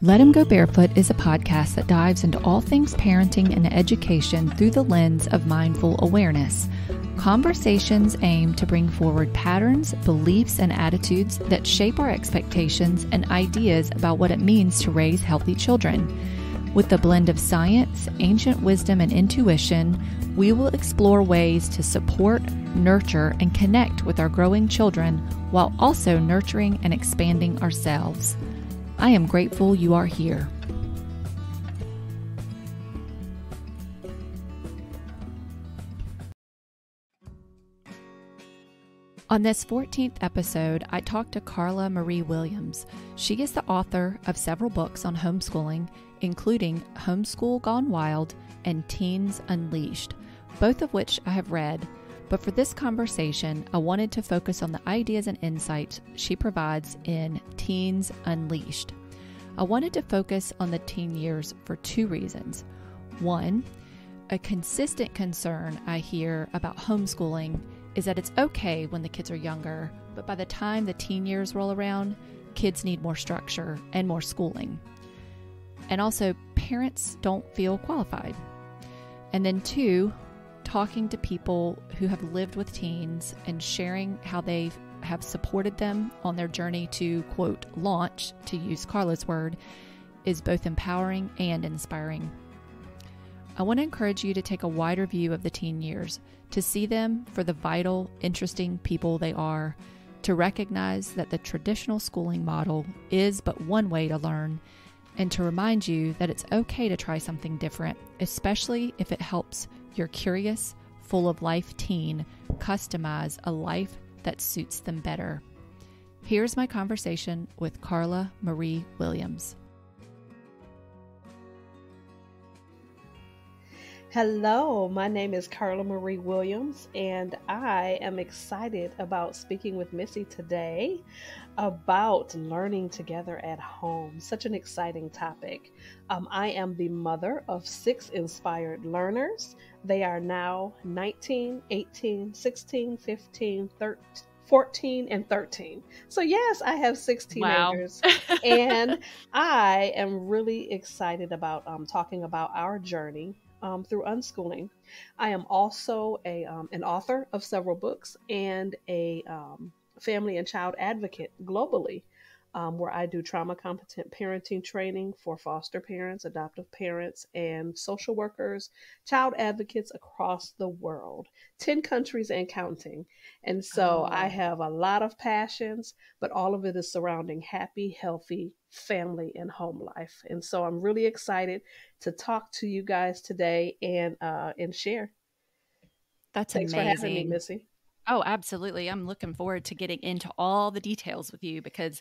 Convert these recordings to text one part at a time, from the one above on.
Let 'Em Go Barefoot is a podcast that dives into all things parenting and education through the lens of mindful awareness. Conversations aim to bring forward patterns, beliefs, and attitudes that shape our expectations and ideas about what it means to raise healthy children. With a blend of science, ancient wisdom, and intuition, we will explore ways to support, nurture, and connect with our growing children while also nurturing and expanding ourselves. I am grateful you are here. On this 14th episode, I talked to Karla Marie Williams. She is the author of several books on homeschooling, including Homeschool Gone Wild and Teens Unleashed, both of which I have read. But for this conversation, I wanted to focus on the ideas and insights she provides in Teens Unleashed. I wanted to focus on the teen years for two reasons. One, a consistent concern I hear about homeschooling is that it's okay when the kids are younger, but by the time the teen years roll around, kids need more structure and more schooling. And also, parents don't feel qualified. And then two, talking to people who have lived with teens and sharing how they have supported them on their journey to, quote, launch, to use Karla's word, is both empowering and inspiring. I want to encourage you to take a wider view of the teen years, to see them for the vital, interesting people they are, to recognize that the traditional schooling model is but one way to learn, and to remind you that it's okay to try something different, especially if it helps your curious, full of life teen customize a life that suits them better. Here's my conversation with Karla Marie Williams. Hello, my name is Karla Marie Williams, and I am excited about speaking with Missy today about learning together at home. Such an exciting topic. I am the mother of 6 inspired learners. They are now 19, 18, 16, 15, 13, 14, and 13. So yes, I have 6 teenagers. Wow. And I am really excited about talking about our journey through unschooling. I am also an author of several books and a family and child advocate globally, where I do trauma competent parenting training for foster parents, adoptive parents, and social workers, child advocates across the world, 10 countries and counting. And so I have a lot of passions, but all of it is surrounding happy, healthy family and home life. And so I'm really excited to talk to you guys today and share. That's Thanks amazing. for having me, Missy. Oh, absolutely. I'm looking forward to getting into all the details with you because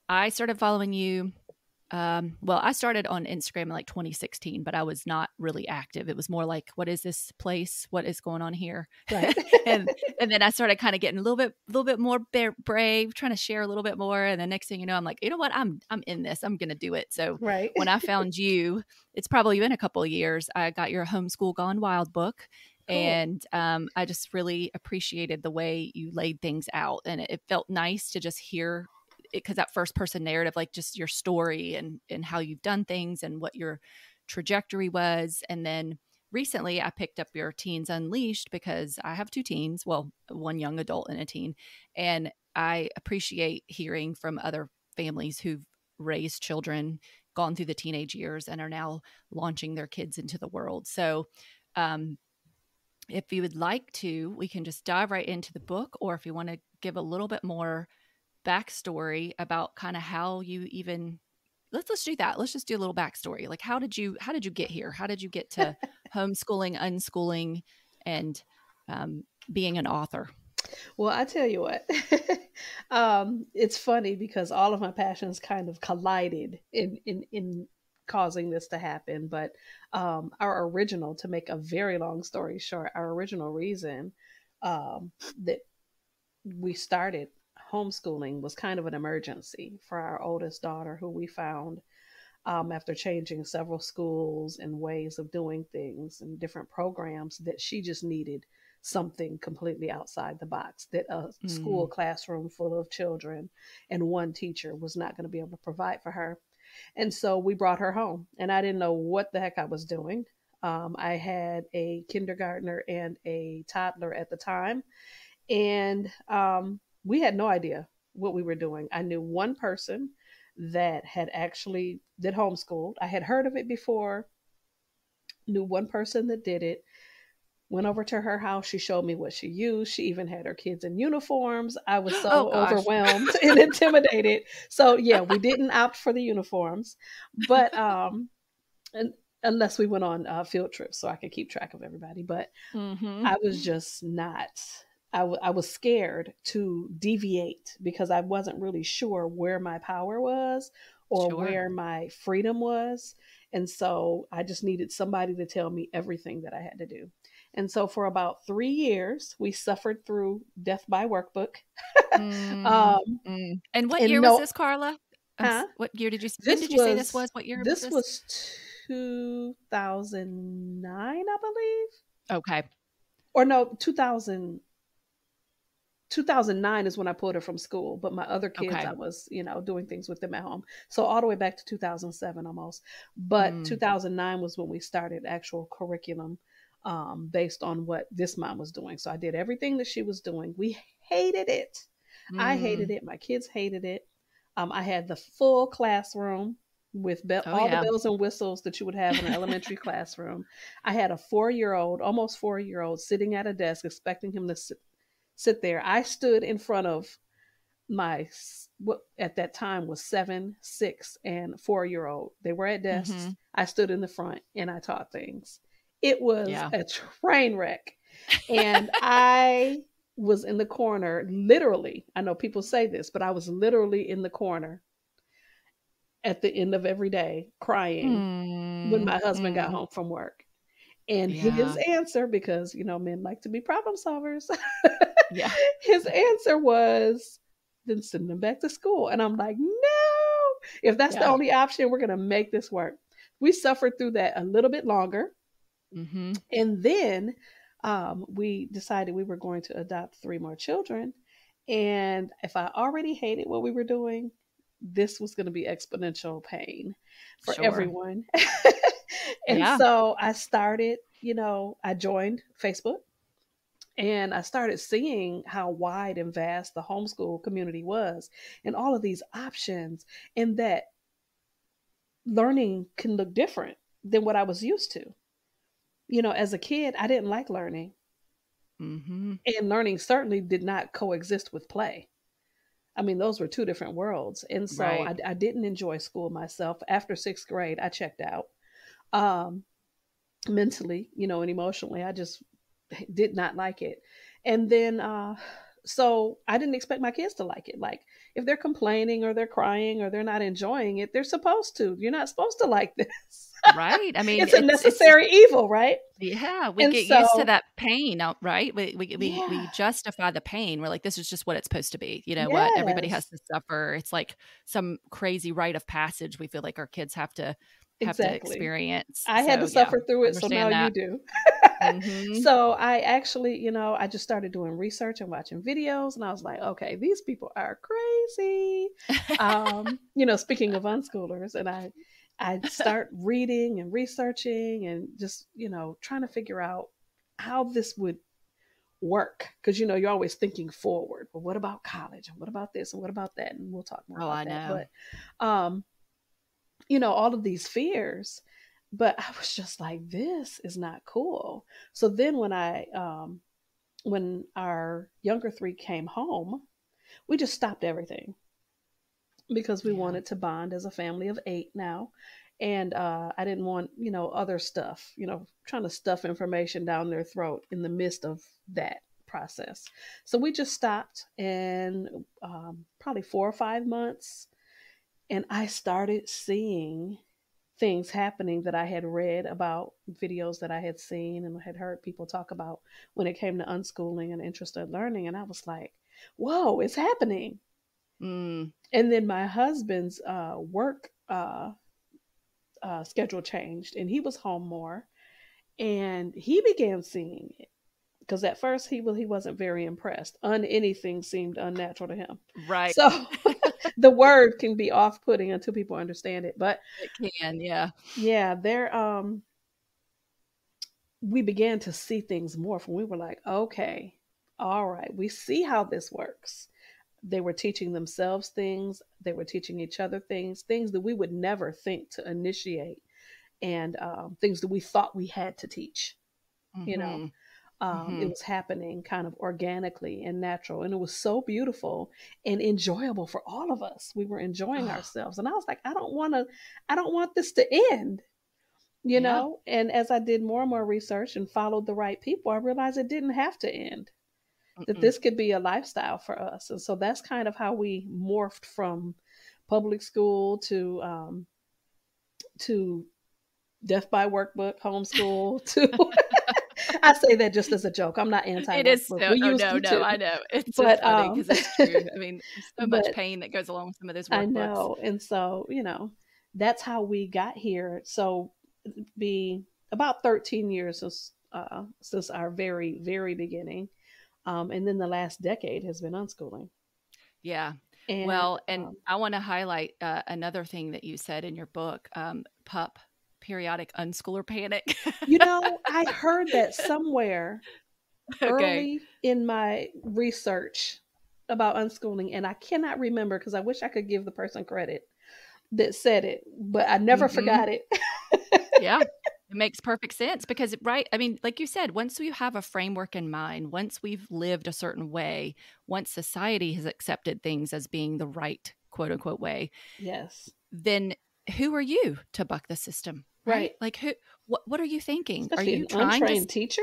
I started following you. I started on Instagram in like 2016, but I was not really active. It was more like, what is this place? What is going on here? Right. and then I started kind of getting a little bit more brave, trying to share a little bit more. And the next thing you know, I'm like, you know what? I'm in this. I'm going to do it. So right. When I found you, it's probably been a couple of years. I got your Homeschool Gone Wild book. Cool. And I just really appreciated the way you laid things out. And it felt nice to just hear because that first person narrative, like just your story and how you've done things and what your trajectory was. And then recently I picked up your Teens Unleashed because I have 2 teens, well, one young adult and a teen. And I appreciate hearing from other families who've raised children, gone through the teenage years, and are now launching their kids into the world. So, if you would like to, we can just dive right into the book, or if you want to give a little bit more backstory about kind of how you even let's do that. Let's just do a little backstory. Like, how did you get here? How did you get to homeschooling, unschooling, and being an author? Well, I tell you what, it's funny because all of my passions kind of collided in causing this to happen. But our original, to make a very long story short, our original reason that we started homeschooling was kind of an emergency for our oldest daughter, who we found after changing several schools and ways of doing things and different programs, that she just needed something completely outside the box, that a school classroom full of children and one teacher was not going to be able to provide for her. And so we brought her home, and I didn't know what the heck I was doing. I had a kindergartner and a toddler at the time, and we had no idea what we were doing. I knew one person that had actually did homeschooled. I had heard of it before, knew one person that did it. Went over to her house. She showed me what she used. She even had her kids in uniforms. I was Oh so gosh. overwhelmed and intimidated. So yeah, we didn't opt for the uniforms, but and, unless we went on field trips so I could keep track of everybody. But Mm-hmm. I was just not. I was scared to deviate because I wasn't really sure where my power was or Sure. where my freedom was. And so I just needed somebody to tell me everything that I had to do. And so for about 3 years, we suffered through death by workbook. Mm, um, mm. And what and year was no, this, Carla? huh? What year did you? When This did you say this was? was What year was this this? was 2009, I believe, Okay. or no, 2009 is when I pulled her from school, but my other kids, Okay. I was, doing things with them at home. So all the way back to 2007 almost. But Mm, 2009 was when we started actual curriculum based on what this mom was doing. So I did everything that she was doing. We hated it. I hated mm. it. My kids hated it. I had the full classroom with Oh all the yeah. bells and whistles that you would have in an elementary classroom. I had a 4-year old, almost 4-year old, sitting at a desk expecting him to sit there. I stood in front of my what at that time was 7, 6, and 4-year old. They were at Mm-hmm. desks. I stood in the front and I taught things. It was Yeah. a train wreck, and I was in the corner, literally. I know people say this, but I was literally in the corner at the end of every day crying when Mm, my husband got mm. home from work. And his Yeah. answer, because men like to be problem solvers, Yeah. his answer was, then send them back to school. And I'm like, no, if that's the Yeah. only option, we're going to make this work. We suffered through that a little bit longer. Mm-hmm. And then we decided we were going to adopt 3 more children. And if I already hated what we were doing, this was going to be exponential pain for Sure. everyone. And Yeah. so I started, I joined Facebook, and I started seeing how wide and vast the homeschool community was and all of these options, and that learning can look different than what I was used to. As a kid, I didn't like learning, Mm-hmm. and learning certainly did not coexist with play. I mean, those were two different worlds. And so Right. I didn't enjoy school myself. After 6th grade, I checked out. Um, Mentally, and emotionally, I just did not like it. And then so I didn't expect my kids to like it. Like, if they're complaining or they're crying or they're not enjoying it, they're supposed to. You're not supposed to like this. Right. I mean, It's a it's necessary evil, right? yeah, we And get used to so, that pain, right? We yeah, justify the pain. We're like, this is just what it's supposed to be. You know what? Everybody has yes, to suffer. It's like some crazy rite of passage we feel like our kids have to exactly. experience. I had to So yeah, suffer through it, so now understand you that. do. Mhm. So I actually, I just started doing research and watching videos, and I was like, okay, these people are crazy. Speaking of unschoolers, and I start reading and researching and just, trying to figure out how this would work. Because, you're always thinking forward. Well, what about college? And what about this? And what about that? And we'll talk more Oh, about I that. know. But um, all of these fears. But I was just like, this is not cool. So then when our younger 3 came home, we just stopped everything because we Yeah. wanted to bond as a family of 8 now. And I didn't want, other stuff, trying to stuff information down their throat in the midst of that process. So we just stopped, and probably 4 or 5 months, and I started seeing things happening that I had read about, videos that I had seen and had heard people talk about when it came to unschooling and interested learning. And I was like, whoa, it's happening. Mm, And then my husband's work schedule changed, and he was home more, and he began seeing it. Because at first he wasn't very impressed. Anything seemed unnatural to him. right. So The word can be off-putting until people understand it. But It can, yeah. yeah, we began to see things more from we were like, okay, all right, we see how this works. They were teaching themselves things, they were teaching each other things that we would never think to initiate, and things that we thought we had to teach. You know, Mm-hmm. it Mm-hmm. was happening kind of organically and natural, and it was so beautiful and enjoyable for all of us. We were enjoying Oh, ourselves, and I was like, I don't want this to end. yeah. And as I did more and more research and followed the right people, I realized it didn't have to end, that Mm-mm. this could be a lifestyle for us. And so that's kind of how we morphed from public school to death by workbook, homeschool to I say that just as a joke. I'm not anti It is workbook. so, We oh, used no, them no, too. I know. It's just But funny because it's true. I mean, there's so much but pain that goes along with some of those I workbooks. know. And so, that's how we got here. So be about 13 years since our very, very beginning. And then the last decade has been unschooling. Yeah. And Well, and I want to highlight another thing that you said in your book, PUP, periodic unschooler panic. I heard that somewhere Okay. early in my research about unschooling, and I cannot remember because I wish I could give the person credit that said it, but I never Hmm. forgot it. Yeah. It makes perfect sense because, right? I mean, like you said, once you have a framework in mind, once we've lived a certain way, once society has accepted things as being the right quote unquote way, Yes. then who are you to buck the system, right? Right. Like what are you thinking? Are Especially you an trying to untrained teacher.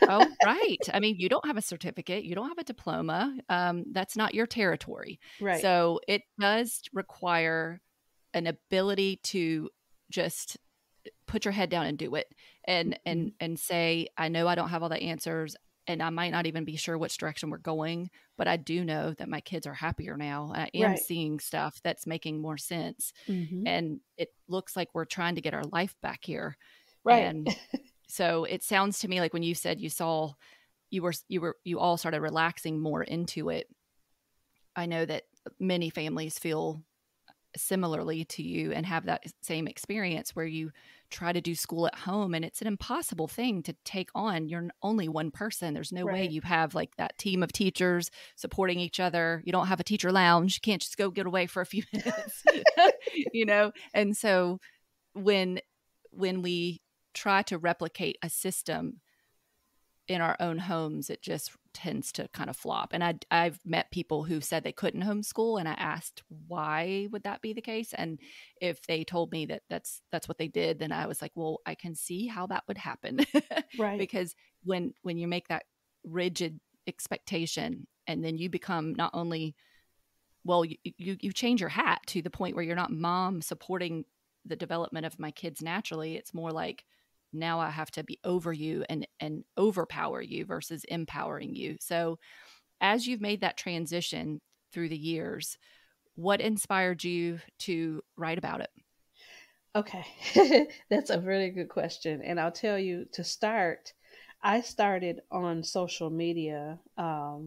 Oh, right. I mean, you don't have a certificate, you don't have a diploma. That's not your territory. Right. So it does require an ability to just put your head down and do it, and Hmm. and say, I know I don't have all the answers, and I might not even be sure which direction we're going, but I do know that my kids are happier now. I am Right. seeing stuff that's making more sense, Hmm. and it looks like we're trying to get our life back here. Right. And so it sounds to me like when you said you saw you all started relaxing more into it. I know that many families feel similarly to you and have that same experience where you try to do school at home and it's an impossible thing to take on. You're only one person. There's no way Right. you have like that team of teachers supporting each other. You don't have a teacher lounge. You can't just go get away for a few minutes, And so when we try to replicate a system in our own homes, it just tends to kind of flop. And I've met people who said they couldn't homeschool, and I asked why would that be the case, and if they told me that that's what they did, then I was like, well, I can see how that would happen. Right. Because when you make that rigid expectation, and then you become not only, well, you change your hat to the point where you're not mom supporting the development of my kids naturally. It's more like, now I have to be over you and overpower you versus empowering you. So as you've made that transition through the years, what inspired you to write about it? Okay. That's a really good question. And I'll tell you to start, I started on social media. I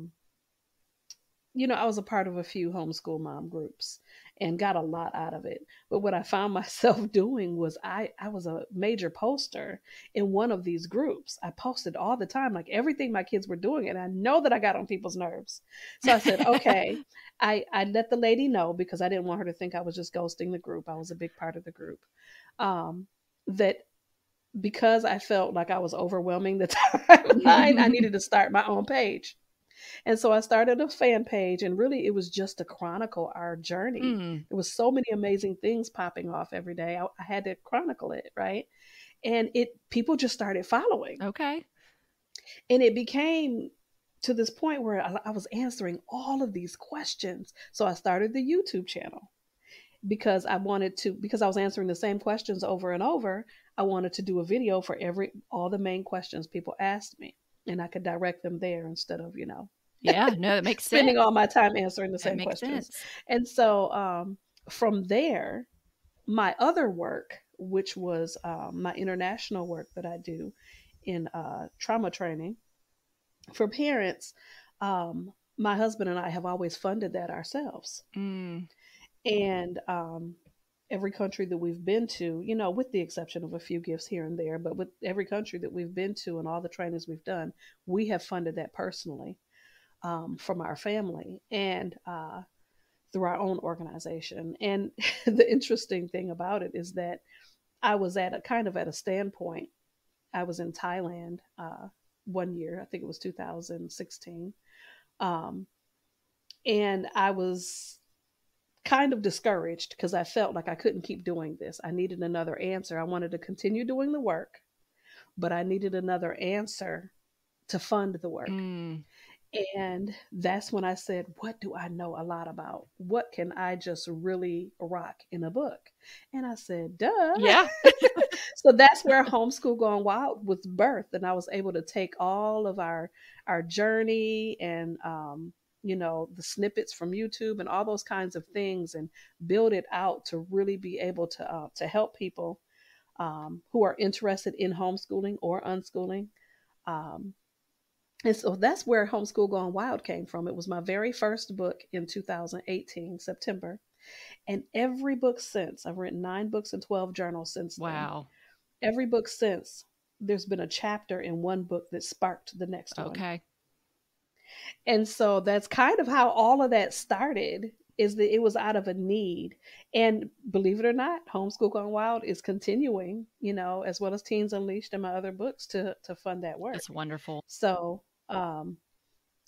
was a part of a few homeschool mom groups and got a lot out of it. But what I found myself doing was I was a major poster in one of these groups. I posted all the time, like everything my kids were doing. And I know that I got on people's nerves. So I said, okay, I let the lady know because I didn't want her to think I was just ghosting the group. I was a big part of the group. That because I felt like I was overwhelming the timeline, I needed to start my own page. And so I started a fan page, and really it was just to chronicle our journey. Mm, There was so many amazing things popping off every day. I had to chronicle it, right? And people just started following. okay. And it became to this point where I was answering all of these questions. So I started the YouTube channel because because I was answering the same questions over and over. I wanted to do a video for all the main questions people asked me, and I could direct them there instead of, Yeah, no, that makes sense. spending all my time answering the It same makes questions. sense. And so from there, my other work, which was my international work that I do in trauma training for parents, my husband and I have always funded that ourselves. Mm, And every country that we've been to, with the exception of a few gifts here and there, but with every country that we've been to and all the trainings we've done, we have funded that personally, from our family and through our own organization. And the interesting thing about it is that I was at a kind of at a standpoint. I was in Thailand one year, I think it was 2016. Um, and I was kind of discouraged because I felt like I couldn't keep doing this. I needed another answer. I wanted to continue doing the work, but I needed another answer to fund the work. Mm. And that's when I said, what do I know a lot about? What can I just really rock in a book? And I said, duh. Yeah. So that's where Homeschool Gone Wild was birthed. And I was able to take all of our journey and, the snippets from YouTube and all those kinds of things and build it out to really be able to help people who are interested in homeschooling or unschooling. And so that's where Homeschool Gone Wild came from. It was my very first book in 2018, September. And every book since, I've written 9 books and 12 journals since then. Wow. Every book since, there's been a chapter in one book that sparked the next one. Okay. And so that's kind of how all of that started, is that it was out of a need. And believe it or not, Homeschool Gone Wild is continuing, as well as Teens Unleashed and my other books to fund that work. That's wonderful. So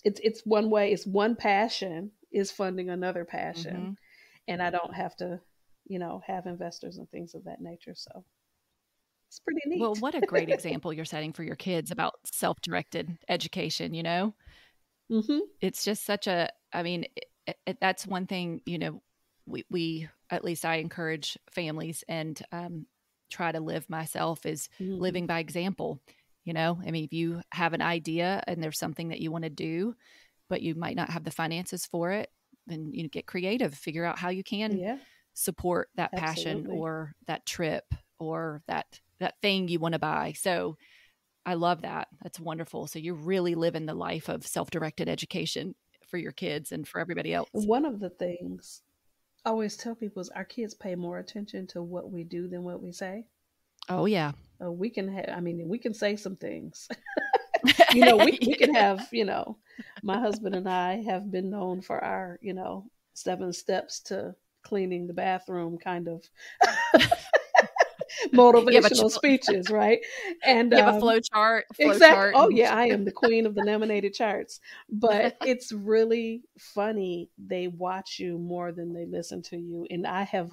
it's one way, it's one passion is funding another passion. Mm-hmm. And I don't have to, have investors and things of that nature. So it's pretty neat. Well, what a great example you're setting for your kids about self-directed education, Mm-hmm. It's just such that's one thing, we at least I encourage families and try to live myself is Mm-hmm. living by example. If you have an idea and there's something that you want to do, but you might not have the finances for it, then get creative, figure out how you can support that passion or that trip or that thing you want to buy. So I love that. That's wonderful. So you're really living the life of self-directed education for your kids and for everybody else. One of the things I always tell people is our kids pay more attention to what we do than what we say. Oh yeah. We can say some things. We can have, my husband and I have been known for our, 7 steps to cleaning the bathroom kind of motivational speeches, right? And you have a flow chart. Exactly. Oh yeah, I am the queen of the laminated charts. But it's really funny. They watch you more than they listen to you. And I have,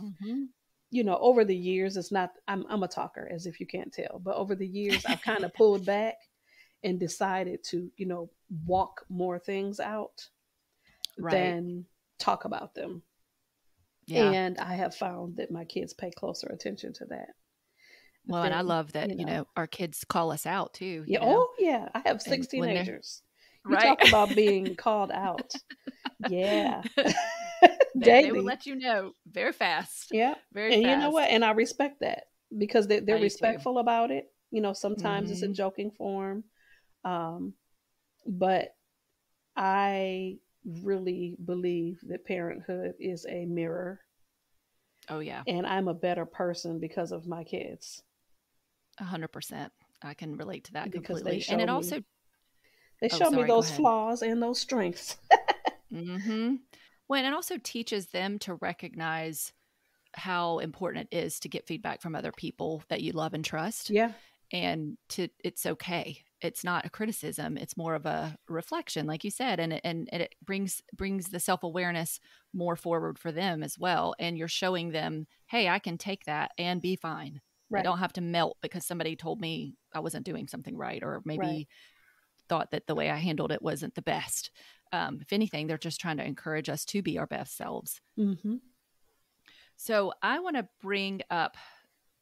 over the years, it's not, I'm a talker, as if you can't tell, but over the years, I've kind of pulled back and decided to, walk more things out than talk about them. Yeah. And I have found that my kids pay closer attention to that. Well, and I love that, our kids call us out too. Yeah. Oh yeah. I have 6 teenagers. You talk about being called out. Yeah. They will let you know very fast. Yeah. Very and fast. You know what? And I respect that because they're respectful about it. Sometimes it's in joking form. But I really believe that parenthood is a mirror. Oh yeah. And I'm a better person because of my kids. 100%. I can relate to that because completely. And it also they show me those flaws and those strengths. Mm-hmm. Well, and it also teaches them to recognize how important it is to get feedback from other people that you love and trust. Yeah. And it's okay. It's not a criticism. It's more of a reflection, like you said, and it brings the self-awareness more forward for them as well. And you're showing them, hey, I can take that and be fine. Right. I don't have to melt because somebody told me I wasn't doing something right, or maybe thought that the way I handled it wasn't the best. If anything, they're just trying to encourage us to be our best selves. Mm-hmm. So I want to bring up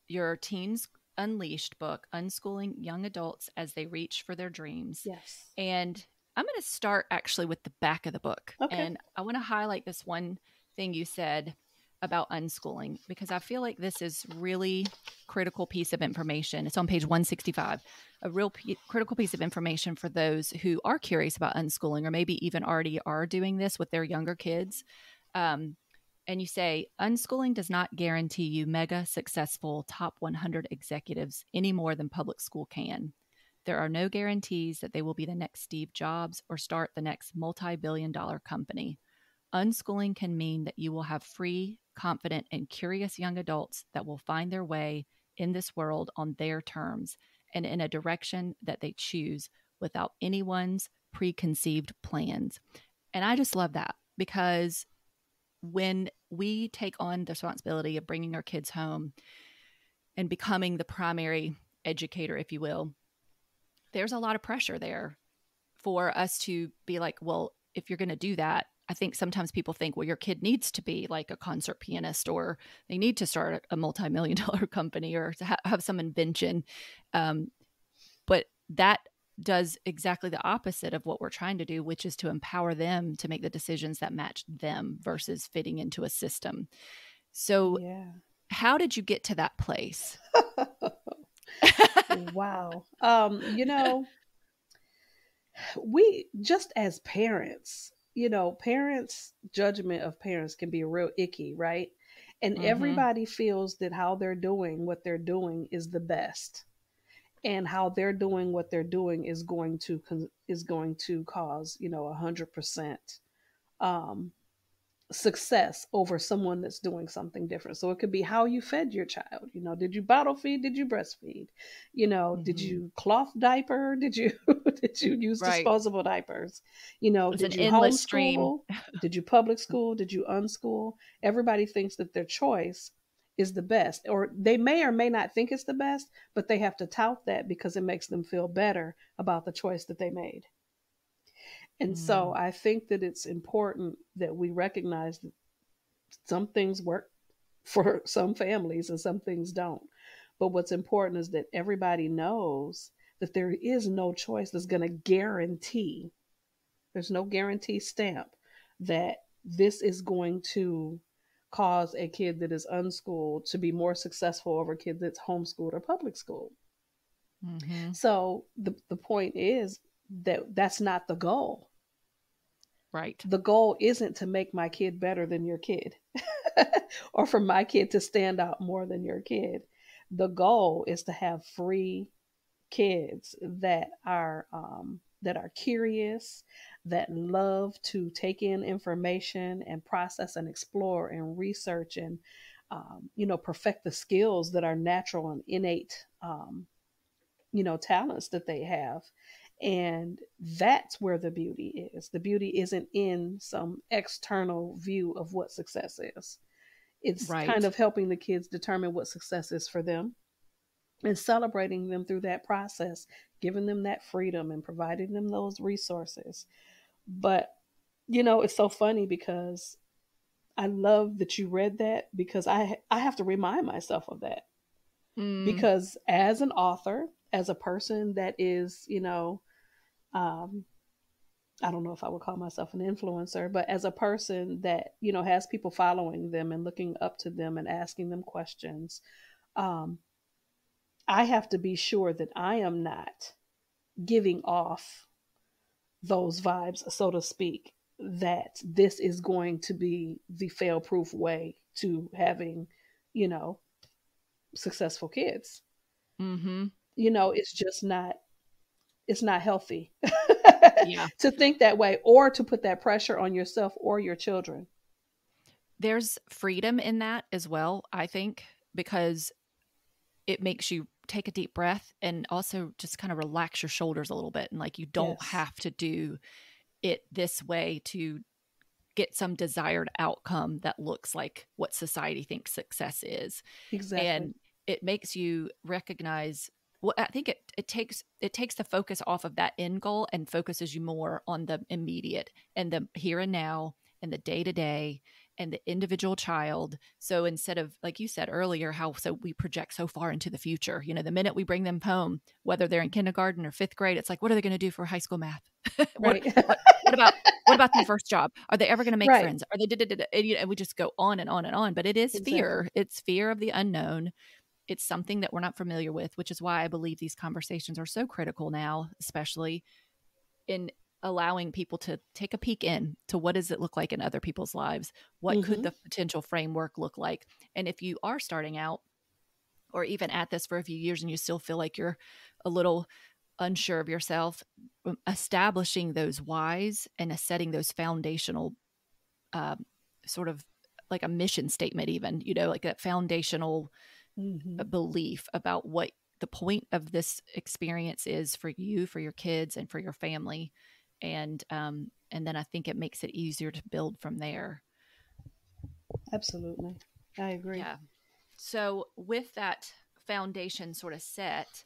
your Teens Unleashed book, Unschooling Young Adults as They Reach for Their Dreams. Yes. And I'm going to start actually with the back of the book. Okay. And I want to highlight this one thing you said about unschooling, because I feel like this is really critical piece of information. It's on page 165, a real critical piece of information for those who are curious about unschooling, or maybe even already are doing this with their younger kids. And you say, unschooling does not guarantee you mega successful top 100 executives any more than public school can. There are no guarantees that they will be the next Steve Jobs or start the next multi-billion-dollar company. Unschooling can mean that you will have free, confident, and curious young adults that will find their way in this world on their terms and in a direction that they choose without anyone's preconceived plans. And I just love that, because when we take on the responsibility of bringing our kids home and becoming the primary educator, if you will, there's a lot of pressure there for us to be like, well, if you're going to do that, I think sometimes people think, well, your kid needs to be like a concert pianist, or they need to start a multi-million-dollar company, or to have some invention. But that does exactly the opposite of what we're trying to do, which is to empower them to make the decisions that match them versus fitting into a system. So Yeah. how did you get to that place? Wow. We just as parents, parents' judgment of parents can be real icky, right? And everybody feels that how they're doing what they're doing is the best, and how they're doing what they're doing is going to cause 100% success over someone that's doing something different. So it could be how you fed your child. Did you bottle feed? Did you breastfeed? Did you cloth diaper? Did you did you use disposable diapers? It's Did an you endless stream. Did you public school? Did you unschool? Everybody thinks that their choice is the best, or they may or may not think it's the best, but they have to tout that because it makes them feel better about the choice that they made. And so I think that it's important that we recognize that some things work for some families and some things don't. But what's important is that everybody knows that there is no choice that's going to guarantee, there's no guarantee stamp that this is going to cause a kid that is unschooled to be more successful over a kid that's homeschooled or public school. So the point is that that's not the goal. Right. The goal isn't to make my kid better than your kid or for my kid to stand out more than your kid. The goal is to have free kids that are curious, that love to take in information and process and explore and research and perfect the skills that are natural and innate talents that they have. And that's where the beauty is. The beauty isn't in some external view of what success is. It's kind of helping the kids determine what success is for them and celebrating them through that process, giving them that freedom and providing them those resources. But, it's so funny because I love that you read that, because I have to remind myself of that. Because as an author, as a person that is, I don't know if I would call myself an influencer, but as a person that, has people following them and looking up to them and asking them questions, I have to be sure that I am not giving off those vibes, so to speak, that this is going to be the fail-proof way to having, successful kids. It's just not, it's not healthy to think that way, or to put that pressure on yourself or your children. There's freedom in that as well, I think, because it makes you take a deep breath and also just kind of relax your shoulders a little bit. And like, you don't have to do it this way to get some desired outcome that looks like what society thinks success is. Exactly. And it makes you recognize, well, I think it takes the focus off of that end goal and focuses you more on the immediate and the here and now and the day to day and the individual child. So instead of, like you said earlier, so we project so far into the future, the minute we bring them home, whether they're in kindergarten or fifth grade, it's like, what are they going to do for high school math? Right. what about their first job? Are they ever going to make friends? Are they, and we just go on and on and on, but it is fear. It's fear of the unknown. It's something that we're not familiar with, which is why I believe these conversations are so critical now, especially in allowing people to take a peek in to what does it look like in other people's lives? What could Mm-hmm. the potential framework look like? And if you are starting out or even at this for a few years and you still feel like you're a little unsure of yourself, establishing those whys and setting those foundational uh, sort of like a mission statement, even, like that foundational Mm-hmm. belief about what the point of this experience is for you, for your kids, and for your family. And then I think it makes it easier to build from there. Absolutely. I agree. Yeah. So with that foundation sort of set,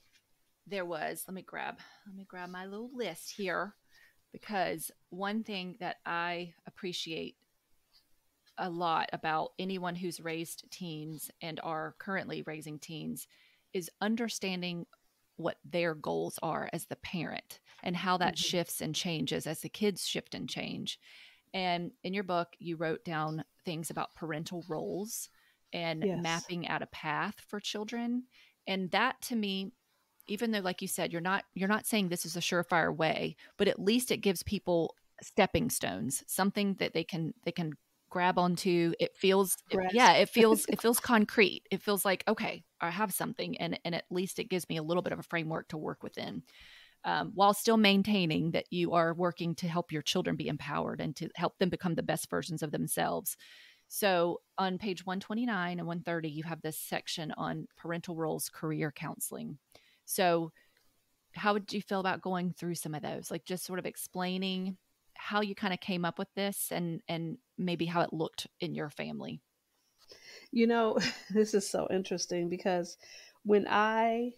there was, let me grab my little list here, because one thing that I appreciate a lot about anyone who's raised teens and are currently raising teens is understanding what their goals are as the parent and how that Mm-hmm. shifts and changes as the kids shift and change. And in your book, you wrote down things about parental roles and Yes. mapping out a path for children. And that, to me, even though, like you said, you're not saying this is a surefire way, but at least it gives people stepping stones, something that they can grab onto. Grasp. It feels concrete. It feels like, okay, I have something, and at least it gives me a little bit of a framework to work within, while still maintaining that you are working to help your children be empowered and to help them become the best versions of themselves. So on page 129 and 130, you have this section on parental roles, career counseling. So how would you feel about going through some of those, like just sort of explaining how you kind of came up with this and maybe how it looked in your family? You know, this is so interesting because when I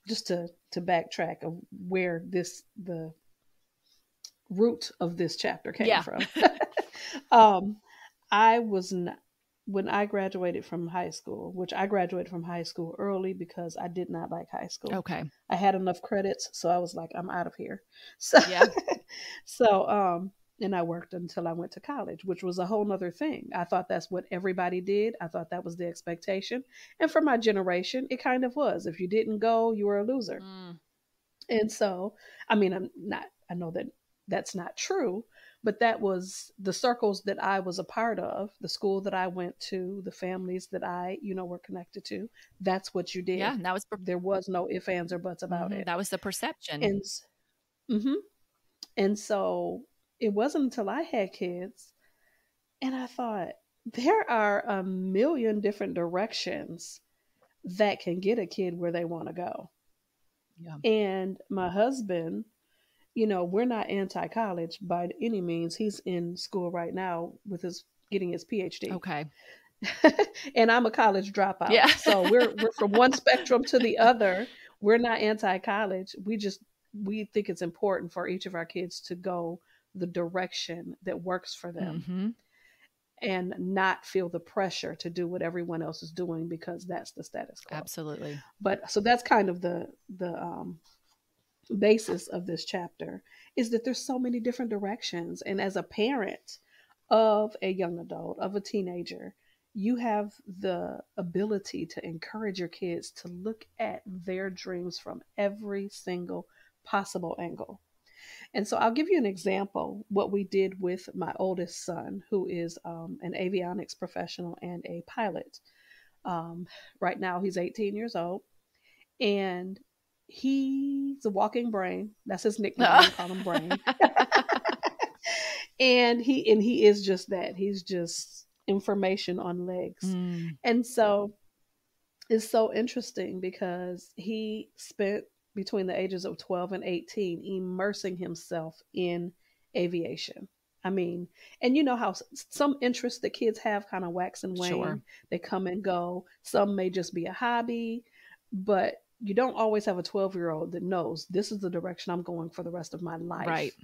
just to backtrack of where the root of this chapter came Yeah. from. um, I was not when I graduated from high school, which I graduated from high school early because I did not like high school. Okay. I had enough credits, so I was like, I'm out of here. So, Yeah. so and I worked until I went to college, which was a whole nother thing. I thought that's what everybody did. I thought that was the expectation. And for my generation, it kind of was. If you didn't go, you were a loser. Mm, And so, I mean, I know that that's not true, but that was the circles that I was a part of, the school that I went to, the families that were connected to. That's what you yeah. did. That was There was no ifs, ands, or buts about mhm, it. that was the perception. And, hmm and so it wasn't until I had kids and I thought, there are a million different directions that can get a kid where they want to go. Yeah. And my husband, we're not anti-college by any means. He's in school right now with his getting his PhD. Okay. And I'm a college dropout. Yeah. So we're from one spectrum to the other. We're not anti-college. We think it's important for each of our kids to go the direction that works for them Hmm. and not feel the pressure to do what everyone else is doing because that's the status quo. Absolutely. But so that's kind of the basis of this chapter, is that there's so many different directions. And as a parent of a young adult, of a teenager, you have the ability to encourage your kids to look at their dreams from every single possible angle. And so I'll give you an example what we did with my oldest son, who is an avionics professional and a pilot. Um, right now he's 18 years old, and he's a walking brain. That's his nickname. We call him Brain. And he is just that. He's just information on legs. Mm, And so it's so interesting because he spent between the ages of 12 and 18 immersing himself in aviation. I mean, and you know how some interests that kids have kind of wax and sure. wane. They come and go. Some may just be a hobby, but you don't always have a 12-year-old that knows this is the direction I'm going for the rest of my Right. life.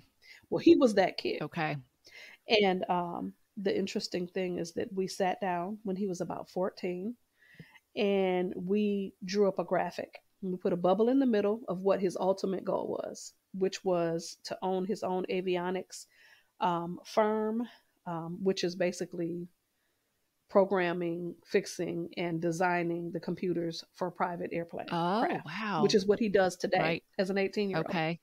Well, he was that kid. Okay. And the interesting thing is that we sat down when he was about 14 and we drew up a graphic. And we put a bubble in the middle of what his ultimate goal was, which was to own his own avionics firm, which is basically programming, fixing, and designing the computers for private airplane Oh, craft, which wow. is what he does today Right. as an 18-year-old. Okay.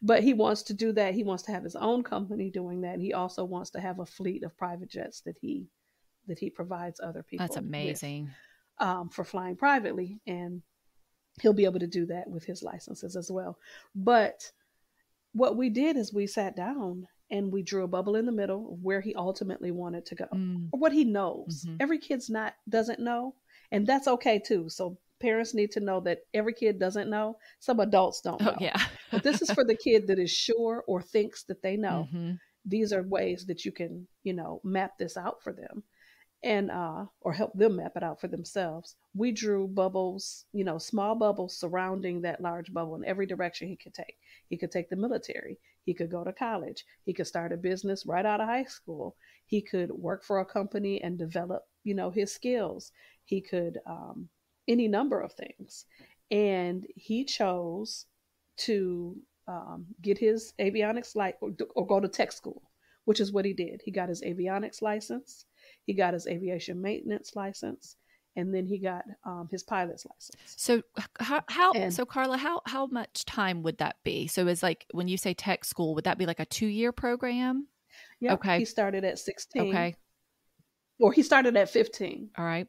But he wants to do that. He wants to have his own company doing that. And he also wants to have a fleet of private jets that he provides other That's people with, amazing. for flying privately. And he'll be able to do that with his licenses as well. But what we did is we sat down and we drew a bubble in the middle of where he ultimately wanted to go, Mm. or what he knows. Hmm. Every kid's not doesn't know, and that's okay too. So parents need to know that every kid doesn't know. Some adults don't Oh, know. yeah. But this is for the kid that is sure or thinks that they know. Hmm. These are ways that you can, map this out for them, and or help them map it out for themselves. We drew bubbles, small bubbles surrounding that large bubble in every direction he could take. He could take the military, he could go to college, he could start a business right out of high school, he could work for a company and develop, his skills. He could, any number of things. And he chose to, get his avionics or go to tech school, which is what he did. He got his avionics license, he got his aviation maintenance license, and then he got, his pilot's license. So how And so Karla, how much time would that be? So is like when you say tech school, would that be like a 2-year program? yep, Okay. he started at 16, Okay. or he started at 15. All right.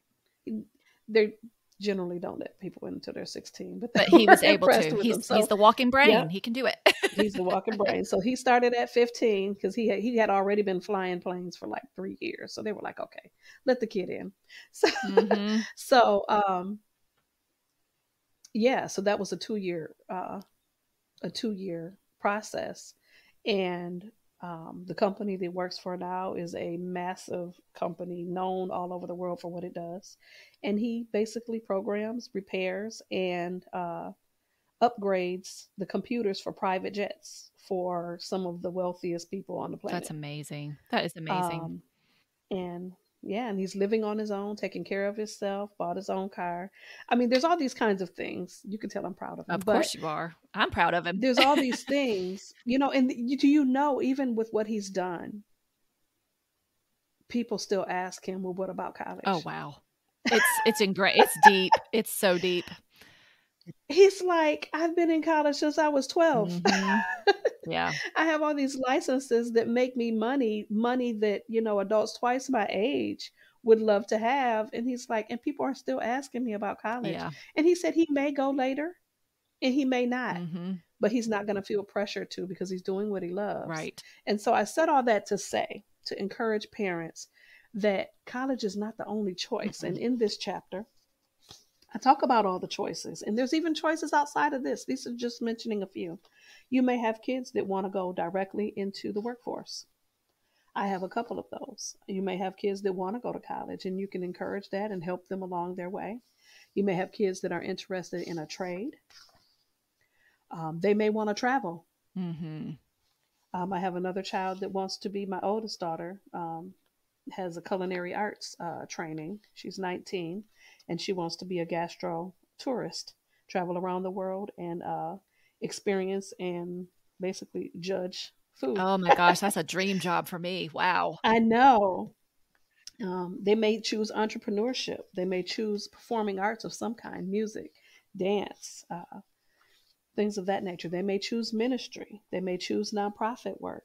They generally don't let people in until they're 16, but they But he were was able impressed to. with him. He's So, the walking brain. yep, He can do it. he's the walking brain. So he started at 15 because he had already been flying planes for like 3 years. So they were like, okay, let the kid in. So, Hmm. so yeah, so that was a 2 year process. And the company that he works for now is a massive company known all over the world for what it does. And he basically programs, repairs, and upgrades the computers for private jets for some of the wealthiest people on the That's planet. amazing. That is amazing. Um, and yeah, and he's living on his own, taking care of himself, bought his own car. I mean, there's all these kinds of things. You can tell I'm proud of him, Of but course you are. I'm proud of him. there's all these things, and do you know, even with what he's done, people still ask him, well, what about Oh, college? wow. It's ingrained. It's deep. It's so deep. He's like, I've been in college since I was 12. Hmm. Yeah. I have all these licenses that make me money that, adults twice my age would love to have. And he's like, and people are still asking me about college. Yeah. And he said he may go later and he may not, Hmm. but he's not going to feel pressure to, because he's doing what he loves. Right. And so I said all that to say, to encourage parents that college is not the only choice. Mm-mm. And in this chapter, I talk about all the choices, and there's even choices outside of this. These are just mentioning a few. You may have kids that want to go directly into the workforce. I have a couple of those. You may have kids that want to go to college, and you can encourage that and help them along their way. You may have kids that are interested in a trade. They may want to travel. Hmm. I have another child that wants to be, my oldest daughter, has a culinary arts training. She's 19, and she wants to be a gastro tourist, travel around the world and experience and basically judge food. Oh my gosh, that's a dream job for me. Wow. I know. They may choose entrepreneurship. They may choose performing arts of some kind, music, dance, things of that nature. They may choose ministry. They may choose nonprofit work.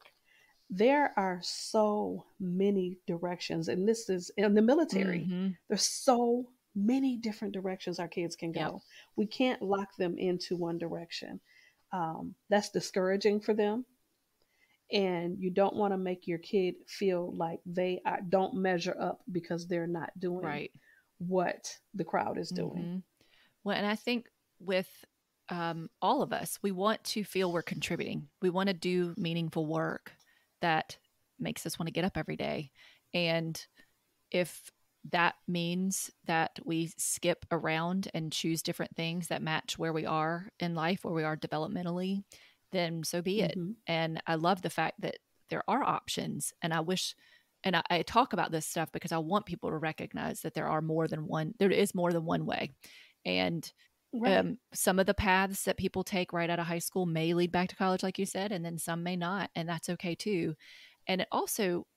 There are so many directions, and this is in the military. Hmm. There's so many different directions our kids can Yep. go. We can't lock them into one direction. That's discouraging for them, and you don't want to make your kid feel like don't measure up because they're not doing Right. what the crowd is doing. Hmm. Well, and I think with all of us, we want to feel we're contributing. We want to do meaningful work that makes us want to get up every day. And if that means that we skip around and choose different things that match where we are in life, where we are developmentally, then so be it. Hmm. And I love the fact that there are options. And I wish, and I talk about this stuff because I want people to recognize that there is more than one way. And Right. some of the paths that people take right out of high school may lead back to college, like you said, and then some may not. And that's okay too. And it also,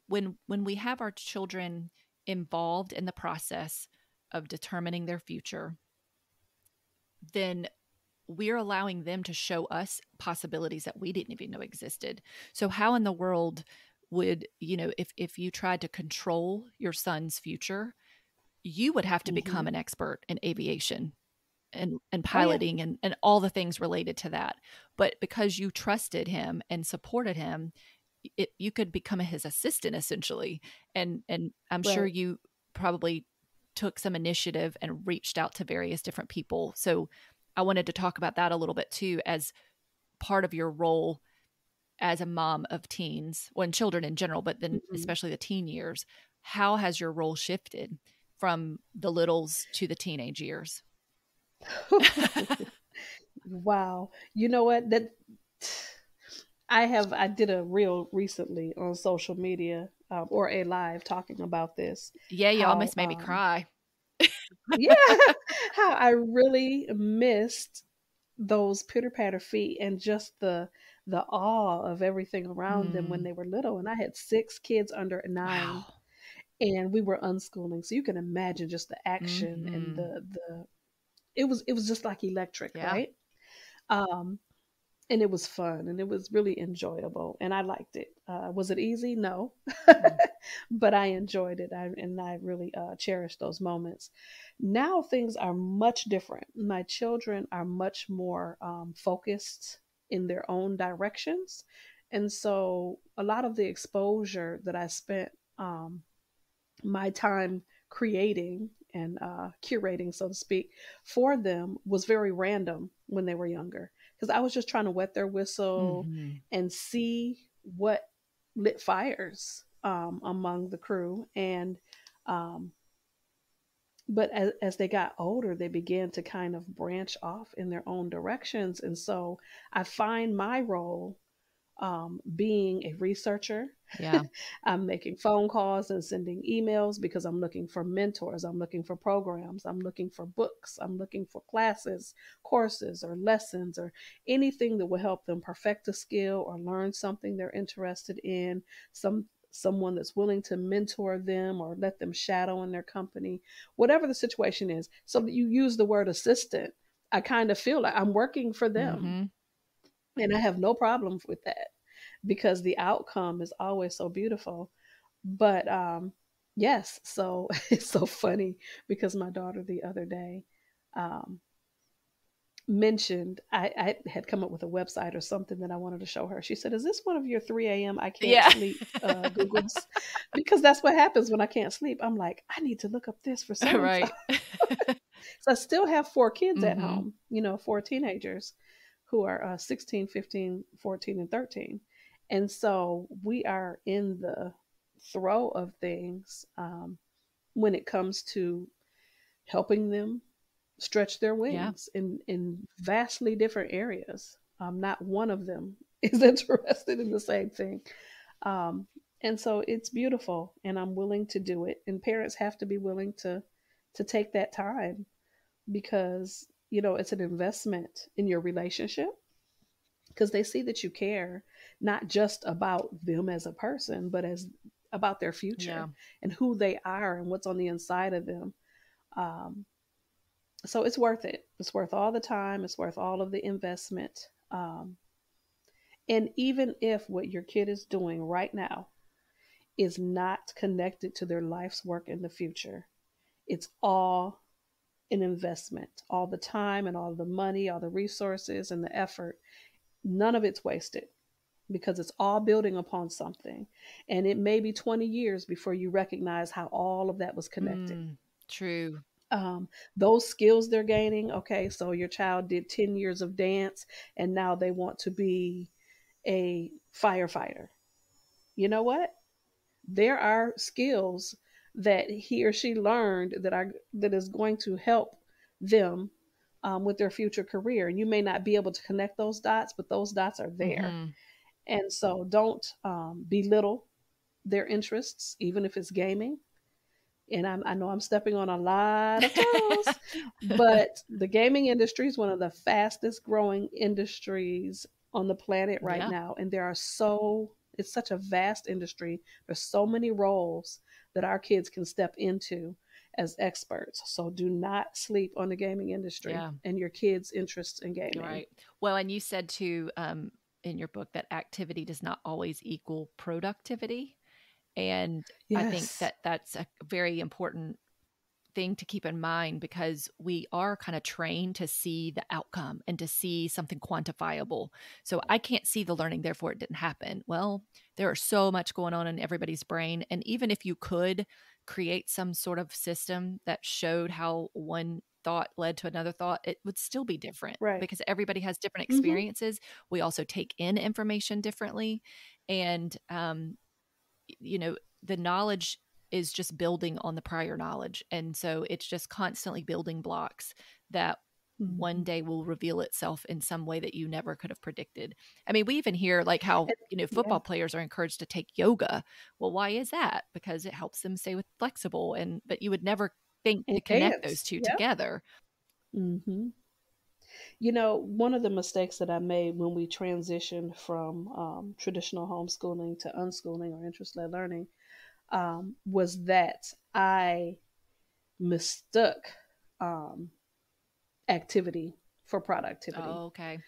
when we have our children involved in the process of determining their future, then we're allowing them to show us possibilities that we didn't even know existed. So how in the world would, if you tried to control your son's future, you would have to become an expert in aviation and Oh, yeah. piloting and all the things related to that. But because you trusted him and supported him, you could become his assistant essentially. And I'm sure Right. you probably took some initiative and reached out to various different people. So I wanted to talk about that a little bit too, as part of your role as a mom of teens, well, and children in general, but then Mhm. especially the teen years. How has your role shifted from the littles to the teenage years? Wow. You know what? That I did a reel recently on social media, or a live talking about this. Yeah, you How almost made me cry. yeah, how I really missed those pitter patter feet and just the awe of everything around them when Mm, they were little. And I had 6 kids under 9, wow. and we were unschooling, so you can imagine just the action and Hmm. the it was just like electric, Yeah. right? Um, and it was fun and it was really enjoyable and I liked it. Was it easy? No, Mm, but I enjoyed it. I really cherished those moments. Now things are much different. My children are much more focused in their own directions, and so a lot of the exposure that I spent um, my time creating and curating, so to speak, for them was very random when they were younger. Because I was just trying to wet their whistle mhm. and see what lit fires among the crew. And um, but as they got older, they began to kind of branch off in their own directions. And so I find my role being a researcher. Yeah. I'm making phone calls and sending emails because I'm looking for mentors. I'm looking for programs. I'm looking for books. I'm looking for classes, courses, or lessons, or anything that will help them perfect a skill or learn something they're interested in. Someone that's willing to mentor them or let them shadow in their company, whatever the situation is. So that you use the word assistant, I kind of feel like I'm working for them, Mhm. and I have no problem with that because the outcome is always so beautiful. But yes, so it's so funny because my daughter the other day um, mentioned I had come up with a website or something that I wanted to show her. She said, "Is this one of your 3 a.m. I can't Yeah. sleep Googles?" Because that's what happens when I can't sleep. I'm like, I need to look up this for so and so. Right. So I still have 4 kids at Mhm. home, 4 teenagers who are 16, 15, 14, and 13. And so we are in the throe of things when it comes to helping them stretch their Yeah. wings in vastly different areas. Not one of them is interested in the same thing. Um, and so it's beautiful, and I'm willing to do it. And parents have to be willing to take that time because it's an investment in your relationship because they see that you care not just about them as a person but as about their Yeah. future and who they are and what's on the inside of them. um, so it's worth it. It's worth all the time. It's worth all of the investment. And even if what your kid is doing right now is not connected to their life's work in the future, it's all an investment. All the time and all the money, all the resources and the effort, none of it's wasted because it's all building upon something. And it may be 20 years before you recognize how all of that was connected. Mm, true. Um, those skills they're gaining, okay, so your child did 10 years of dance and now they want to be a firefighter. You know what? There are skills that he or she learned that is going to help them with their future career. You may not be able to connect those dots, but those dots are there. Mhm. And so don't belittle their interests, even if it's gaming. And I know I'm stepping on a lot of toes, but the gaming industry is one of the fastest growing industries on the planet right Yeah. now. And there are so It's such a vast industry. There's so many roles that our kids can step into as experts. So do not sleep on the gaming industry Yeah. and your kids' interests in gaming. Right. Well, and you said too, in your book that activity does not always equal productivity. And I think Yes. that that's a very important thing to keep in mind, because we are kind of trained to see the outcome and to see something quantifiable. So I can't see the learning, therefore it didn't happen. Well, there are so much going on in everybody's brain. And even if you could create some sort of system that showed how one thought led to another thought, it would still be different Right. because everybody has different Hmm. experiences. We also take in information differently. And you know, the knowledge is just building on the prior knowledge. And so it's just constantly building blocks that one Hmm. day will reveal itself in some way that you never could have predicted. I mean, we even hear like how, Yeah. football players are encouraged to take yoga. Well, why is that? Because it helps them stay with flexible, and but you would never think And to connect those dance. two Yep. together. Hmm. One of the mistakes that I made when we transitioned from traditional homeschooling to unschooling or interest led learning was that I mistook um, activity for productivity. Oh, okay.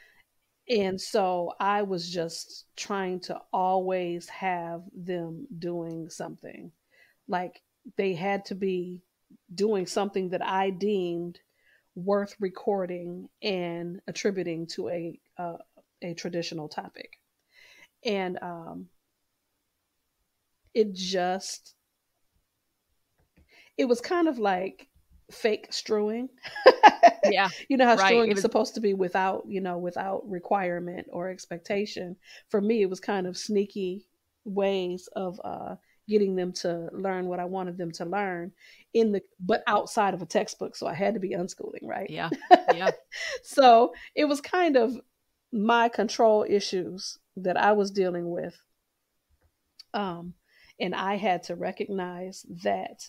And so I was just trying to always have them doing something. Like they had to be doing something that I deemed worth recording and attributing to a traditional topic. And it just, it was kind of like fake strewing. Yeah. You know how Right. strewing It is was, supposed to be without, without requirement or expectation. For me, it was kind of sneaky ways of getting them to learn what I wanted them to learn but outside of a textbook. So I had to be unschooling, right? yeah. Yeah. So it was kind of my control issues that I was dealing with. Um, and I had to recognize that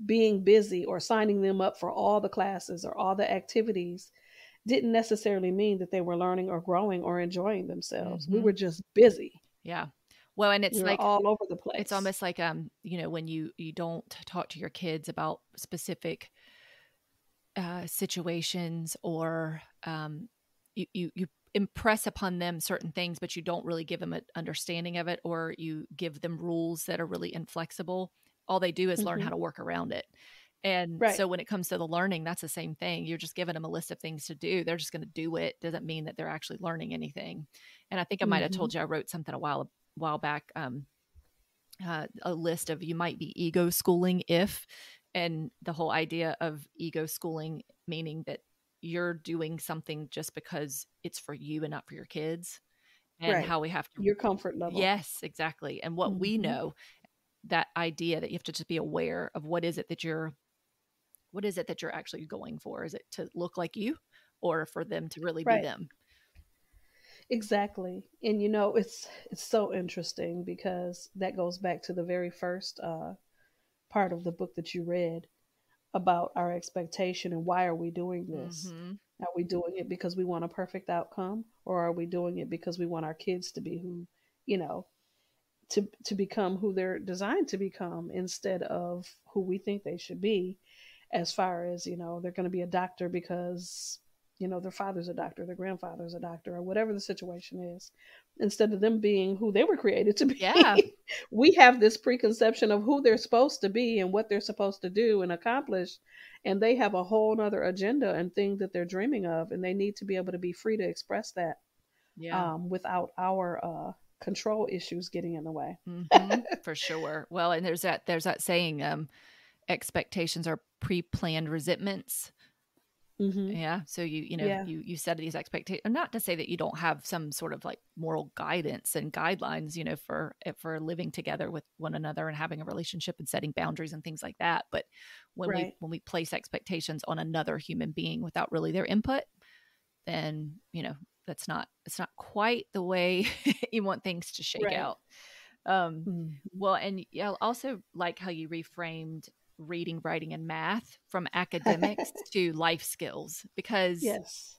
being busy or signing them up for all the classes or all the activities didn't necessarily mean that they were learning or growing or enjoying themselves. We Hmm. were just busy. Yeah. Well, and We it's were like, all over the it's place. almost like when you don't talk to your kids about specific situations, or you impress upon them certain things, but you don't really give them an understanding of it, or you give them rules that are really inflexible. All they do is learn how Hmm. to work around it. And Right. so when it comes to the learning, that's the same thing. You're just giving them a list of things to do. They're just going to do it. Doesn't mean that they're actually learning anything. And I think I might have Hmm. told you I wrote something a while back, a list of, you might be ego schooling if, and the whole idea of ego schooling meaning that you're doing something just because it's for you and not for your kids, and Right. how we have to, Your comfort level. yes, exactly, and what we Hmm. know, that idea that you have to just be aware of what is it that you're actually going for. Is it to look like you, or for them to really be Right. them? Exactly. And it's so interesting because that goes back to the very first part of the book that you read about our expectation and why are we doing this? Mm-hmm. Are we doing it because we want a perfect outcome, or are we doing it because we want our kids to be who, you know, to become who they're designed to become instead of who we think they should be? As far as, they're going to be a doctor because, their father's a doctor, their grandfather's a doctor, or whatever the situation is, instead of them being who they were created to Yeah. be. We have this preconception of who they're supposed to be and what they're supposed to do and accomplish. And they have a whole nother agenda and thing that they're dreaming of. And they need to be able to be free to express that Yeah. without our control issues getting in the way. Mm-hmm. For sure. Well, and there's that saying, expectations are pre-planned resentments. Hmm. Yeah. So Yeah. you set these expectations, not to say that you don't have some sort of like moral guidance and guidelines, for living together with one another and having a relationship and setting boundaries and things like that. But when we Right. when we place expectations on another human being without really their input, then it's not quite the way you want things to shake Right. out. Um, Hmm. well, and yeah, I also like how you reframed reading, writing, and math from academics to life skills, because Yes.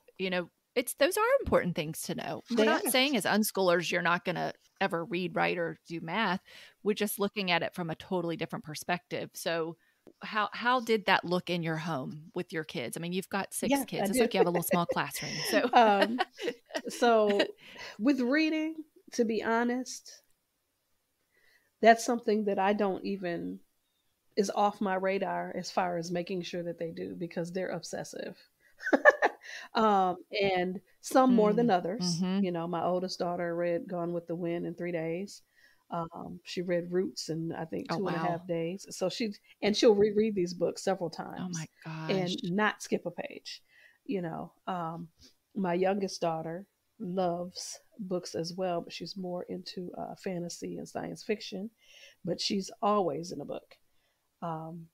those are important things to know. We're They not are. saying as unschoolers you're not going to ever read, write, or do math. We're just looking at it from a totally different perspective. So how did that look in your home with your kids? I mean, you've got 6 Yeah, I kids. It's do. like you have a little small classroom. So um, so with reading, to be honest, that's something that I don't even is off my radar as far as making sure that they do because they're obsessive. And some more than others. mm-hmm. You know, my oldest daughter read Gone with the Wind in 3 days. She read Roots in I think Oh, two and a wow. half days. So she'll reread these books several Oh my times gosh. and not skip a page. You know, my youngest daughter loves books as well, but she's more into fantasy and science fiction. But she's always in a book. Um,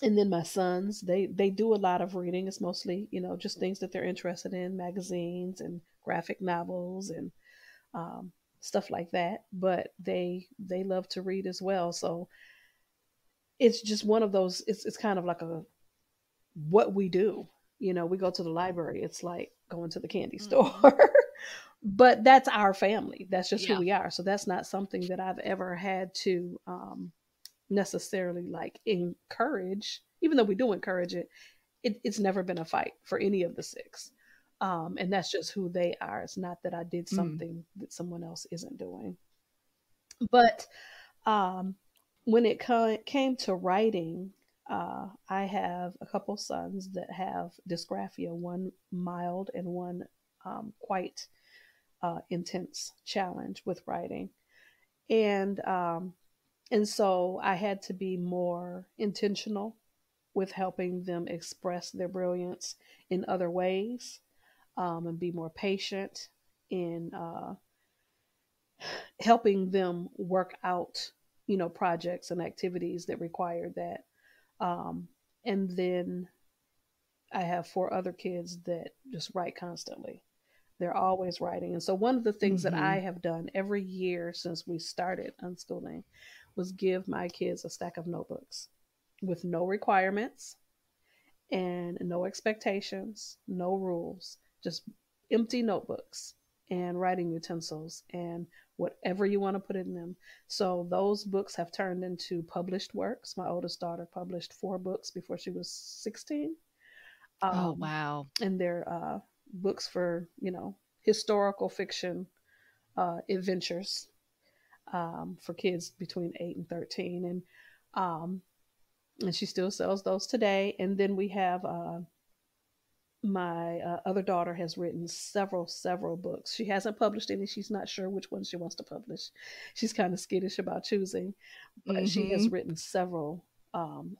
and then my sons, they do a lot of reading. It's mostly, you know, just things that they're interested in, magazines and graphic novels and um, stuff like that. But they love to read as well. So it's just one of those. It's kind of like a what we do. You know, we go to the library. It's like going to the candy store. Mm-hmm. But that's our family. That's just who Yeah. we are. So that's not something that I've ever had to necessarily like encourage, even though we do encourage it, it's never been a fight for any of the 6. And that's just who they are. It's not that I did Mm. something that someone else isn't doing. But um, when it came to writing, I have a couple sons that have dysgraphia, one mild and one quite intense challenge with writing. And and so I had to be more intentional with helping them express their brilliance in other ways, and be more patient in helping them work out, you know, projects and activities that require that. Um, and then I have 4 other kids that just write constantly. They're always writing. And so one of the things that Mm-hmm. I have done every year since we started unschooling was give my kids a stack of notebooks with no requirements and no expectations, no rules, just empty notebooks and writing utensils and whatever you want to put in them. So those books have turned into published works. My oldest daughter published 4 books before she was 16. Oh, Um, wow. and they're books for, you know, historical fiction adventures for kids between 8 and 13. Um, and she still sells those today. And then we have my other daughter has written several books. She hasn't published any. She's not sure which one she wants to publish. She's kind of skittish about choosing, but she Mm-hmm. has written several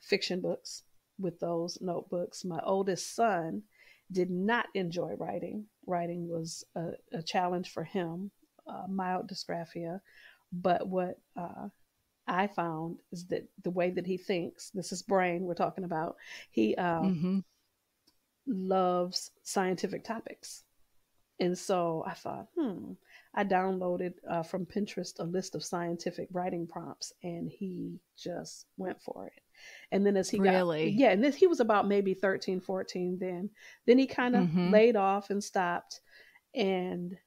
fiction books with those notebooks. My oldest son did not enjoy writing. Writing was a challenge for him, mild dysgraphia. But what I found is that the way that he thinks, this is brain we're talking about, he Mm-hmm. loves scientific topics. And so I thought, I downloaded from Pinterest a list of scientific writing prompts, and he just went for it. And then as he got, Really? yeah, and then he was about maybe 13, 14 then. Then he kind of Mm-hmm. laid off and stopped. And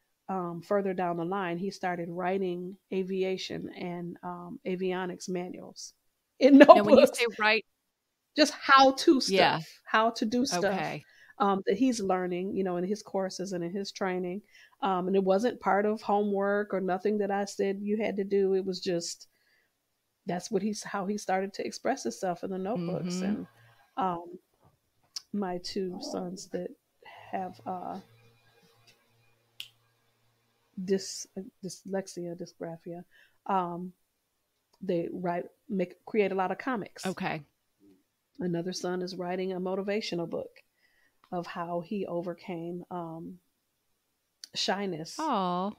further down the line, he started writing aviation and avionics manuals in Now, when you say notebooks, right, just yeah. how to do stuff Okay. that he's learning, you know, in his courses and in his training. And it wasn't part of homework or nothing that I said you had to do. It was just that's what he's how he started to express himself in the notebooks. Mm-hmm. And um, my 2 sons that have dyslexia, dysgraphia, um, they create a lot of comics. Okay. Another son is writing a motivational book of how he overcame shyness Oh.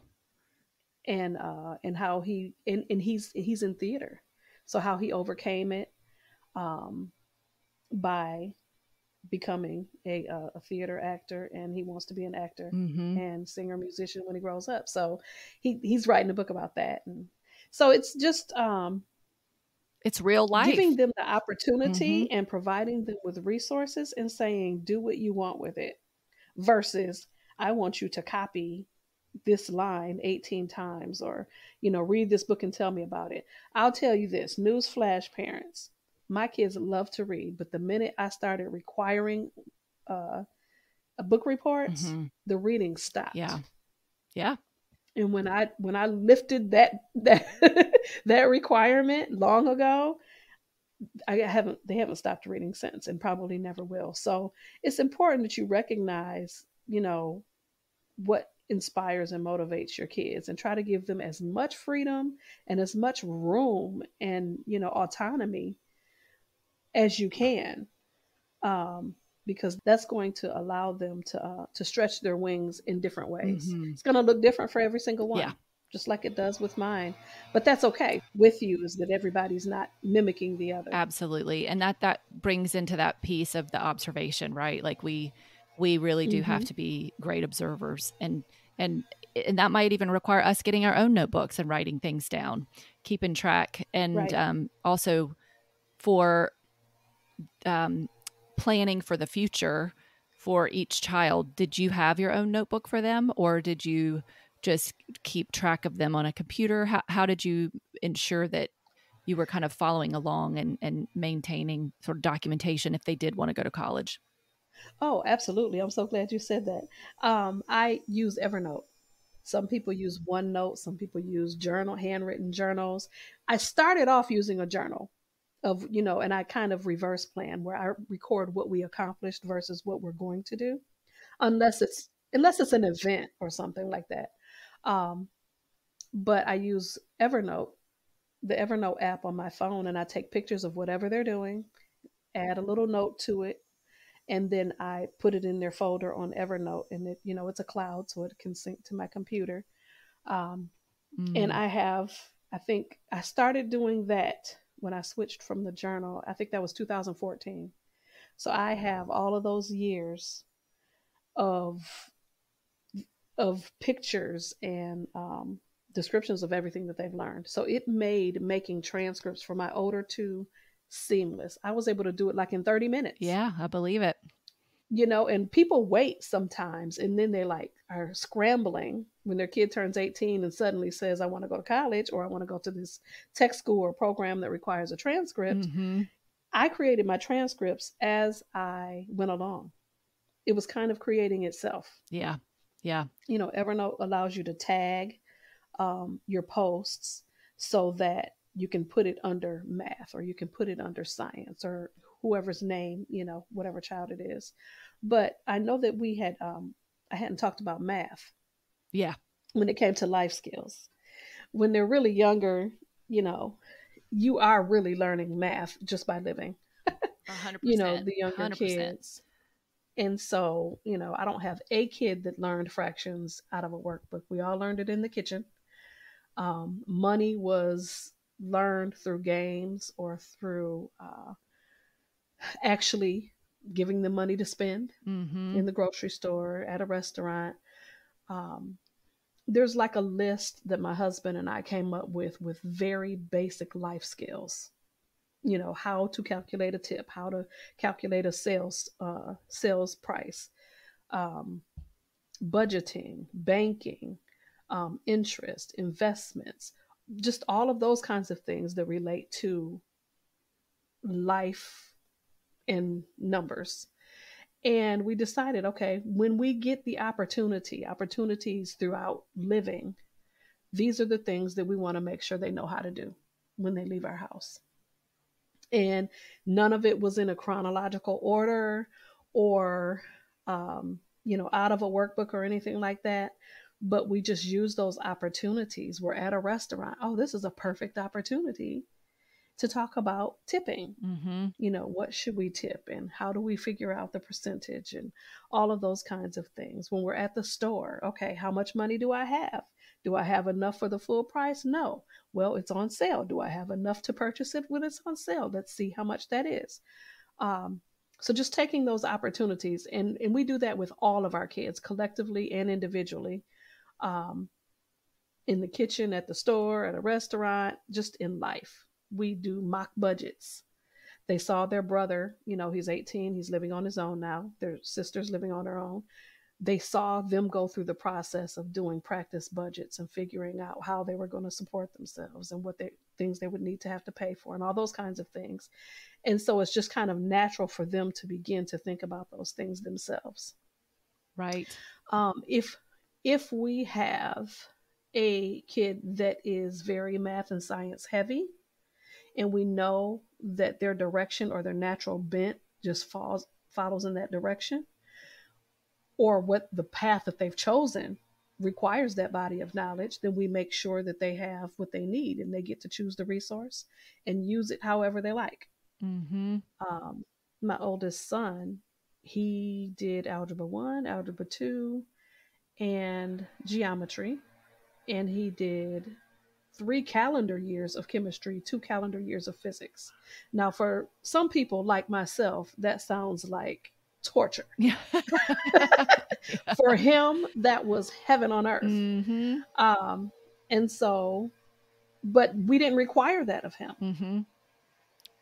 and how and he's in theater, so how he overcame it um, by becoming a theater actor, and he wants to be an actor Mm-hmm. and singer musician when he grows up. So he's writing a book about that, and so it's just It's real giving life. them the Mm-hmm. opportunity and providing them with resources and saying do what you want with it versus I want you to copy this line 18 times, or, read this book and tell me about it. I'll tell you this, newsflash parents, my kids love to read, but the minute I started requiring uh, book reports, Mm-hmm. the reading stopped. Yeah. Yeah. And when I lifted that that requirement long ago, they haven't stopped reading since, and probably never will. So it's important that you recognize, what inspires and motivates your kids, and try to give them as much freedom and as much room and, autonomy as you can, because that's going to allow them to stretch their wings in different ways. Mm-hmm. It's going to look different for every single Yeah. one, just like it does with mine. But that's okay. With you is that everybody's not mimicking the other. Absolutely. And that brings into that piece of the observation, right? Like we really do have Hmm. to be great observers, and that might even require us getting our own notebooks and writing things down, keeping track, and Right. also for planning for the future for each child. Did you have your own notebook for them, or did you just keep track of them on a computer? How did you ensure that you were kind of following along and maintaining sort of documentation if they did want to go to college? Oh, absolutely. I'm so glad you said that. I use Evernote. Some people use OneNote, some people use handwritten journals. I started off using a journal and I kind of reverse plan where I record what we accomplished versus what we're going to do, unless it's an event or something like that. Um, but I use Evernote, the Evernote app on my phone, and I take pictures of whatever they're doing, add a little note to it, and then I put it in their folder on Evernote, and it's a cloud, so it can sync to my computer. Um, and Mm, I think I started doing that when I switched from the journal. I think that was 2014. So I have all of those years of pictures and descriptions of everything that they've learned. So it made making transcripts for my older two seamless. I was able to do it like in 30 minutes. yeah, I believe it. And people wait sometimes, and then they like are scrambling when their kid turns 18 and suddenly says, I want to go to college, or I want to go to this tech school or program that requires a transcript. Mm-hmm. I created my transcripts as I went along. It was kind of creating itself. Yeah. Yeah. Evernote allows you to tag your posts so that you can put it under math, or you can put it under science, or whoever's name, whatever child it is. But I know that I hadn't talked about math Yeah. when it came to life skills. When they're really younger, you know, you are really learning math just by living, 100%. the younger 100%. kids. And so, I don't have a kid that learned fractions out of a workbook. We all learned it in the kitchen. Money was learned through games, or through actually giving them money to spend Mm-hmm. in the grocery store, at a restaurant. Um, there's like a list that my husband and I came up with very basic life skills. How to calculate a tip, how to calculate a sales price, um, budgeting, banking, interest, investments, just all of those kinds of things that relate to life and numbers. And we decided, okay, when we get the opportunities throughout living, these are the things that we want to make sure they know how to do when they leave our house. And none of it was in a chronological order, or, out of a workbook or anything like that. But we just use those opportunities. We're at a restaurant. Oh, this is a perfect opportunity to talk about tipping. Mm-hmm. What should we tip, and how do we figure out the percentage, and all of those kinds of things. When we're at the store, okay, how much money do I have? Do I have enough for the full price? No. Well, it's on sale. Do I have enough to purchase it when it's on sale? Let's see how much that is. Um, so just taking those opportunities, and we do that with all of our kids, collectively and individually, um, in the kitchen, at the store, at a restaurant, just in life. We do mock budgets. They saw their brother, he's 18, he's living on his own now. Their sister's living on her own. they saw them go through the process of doing practice budgets and figuring out how they were going to support themselves and what things they would need to have to pay for and all those kinds of things. And so it's just kind of natural for them to begin to think about those things themselves. Right. If we have a kid that is very math and science heavy, and we know that their direction or their natural bent just follows in that direction, or what the path that they've chosen requires that body of knowledge, then we make sure that they have what they need and they get to choose the resource and use it however they like. Mm-hmm. My oldest son, he did algebra 1, algebra 2, and geometry, and he did 3 calendar years of chemistry, 2 calendar years of physics. Now, for some people like myself, that sounds like torture. Yeah. For him, that was heaven on earth. Mm-hmm. And so, but we didn't require that of him. Mm-hmm.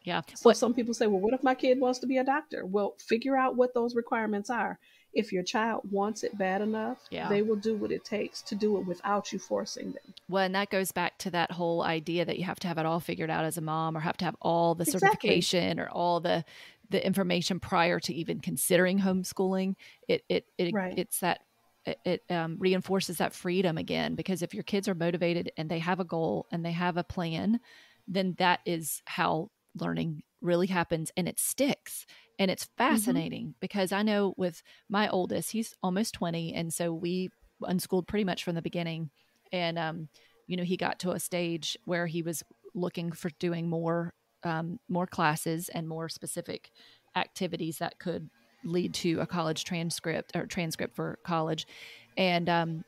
Yeah. So some people say, well, what if my kid wants to be a doctor? Well, figure out what those requirements are. If your child wants it bad enough, they will do what it takes to do it without you forcing them. Well, and that goes back to that whole idea that you have to have it all figured out as a mom, or have to have all the certification or all the information prior to even considering homeschooling. It's that it reinforces that freedom again, because if your kids are motivated and they have a goal and they have a plan, then that is how learning really happens, and it sticks. And it's fascinating because I know with my oldest, he's almost 20. And so we unschooled pretty much from the beginning. And, he got to a stage where he was looking for doing more classes and more specific activities that could lead to a college transcript for college. And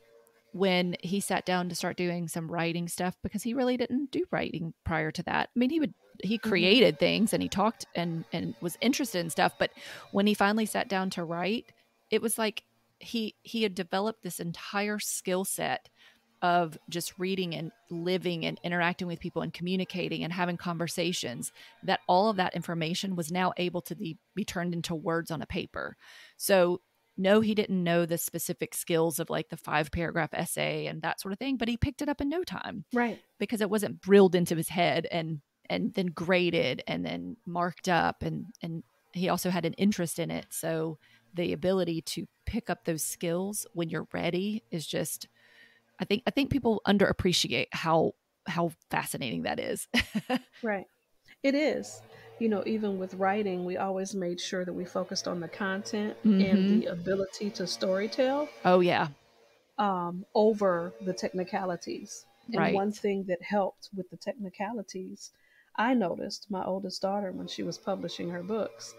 when he sat down to start doing some writing stuff, because he really didn't do writing prior to that. I mean, he created things and he talked and was interested in stuff. But when he finally sat down to write, it was like he had developed this entire skill set of just reading and living and interacting with people and communicating and having conversations, that all of that information was now able to be turned into words on a paper. So no, he didn't know the specific skills of like the 5-paragraph essay and that sort of thing, but he picked it up in no time. Right. Because it wasn't drilled into his head and then graded and then marked up. And he also had an interest in it. So the ability to pick up those skills when you're ready is just, I think people underappreciate how fascinating that is. Right. It is. Even with writing, we always made sure that we focused on the content and the ability to storytell. Oh, yeah. Over the technicalities. And one Right. thing that helped with the technicalities, I noticed my oldest daughter, when she was publishing her books,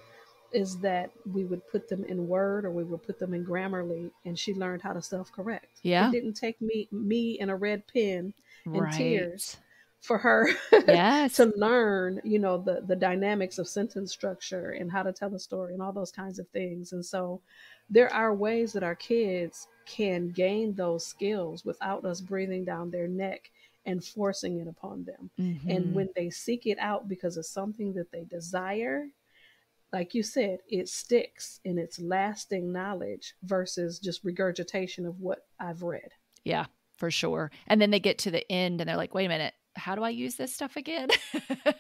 is that we would put them in Word or we would put them in Grammarly, and she learned how to self-correct. Yeah. It didn't take me and a red pen and Right. tears for her Yes. to learn, the dynamics of sentence structure and how to tell a story and all those kinds of things. And so there are ways that our kids can gain those skills without us breathing down their neck and forcing it upon them. And when they seek it out because of something that they desire, like you said, it sticks and it's lasting knowledge versus just regurgitation of what I've read. Yeah, for sure. And then they get to the end and they're like, wait a minute, how do I use this stuff again?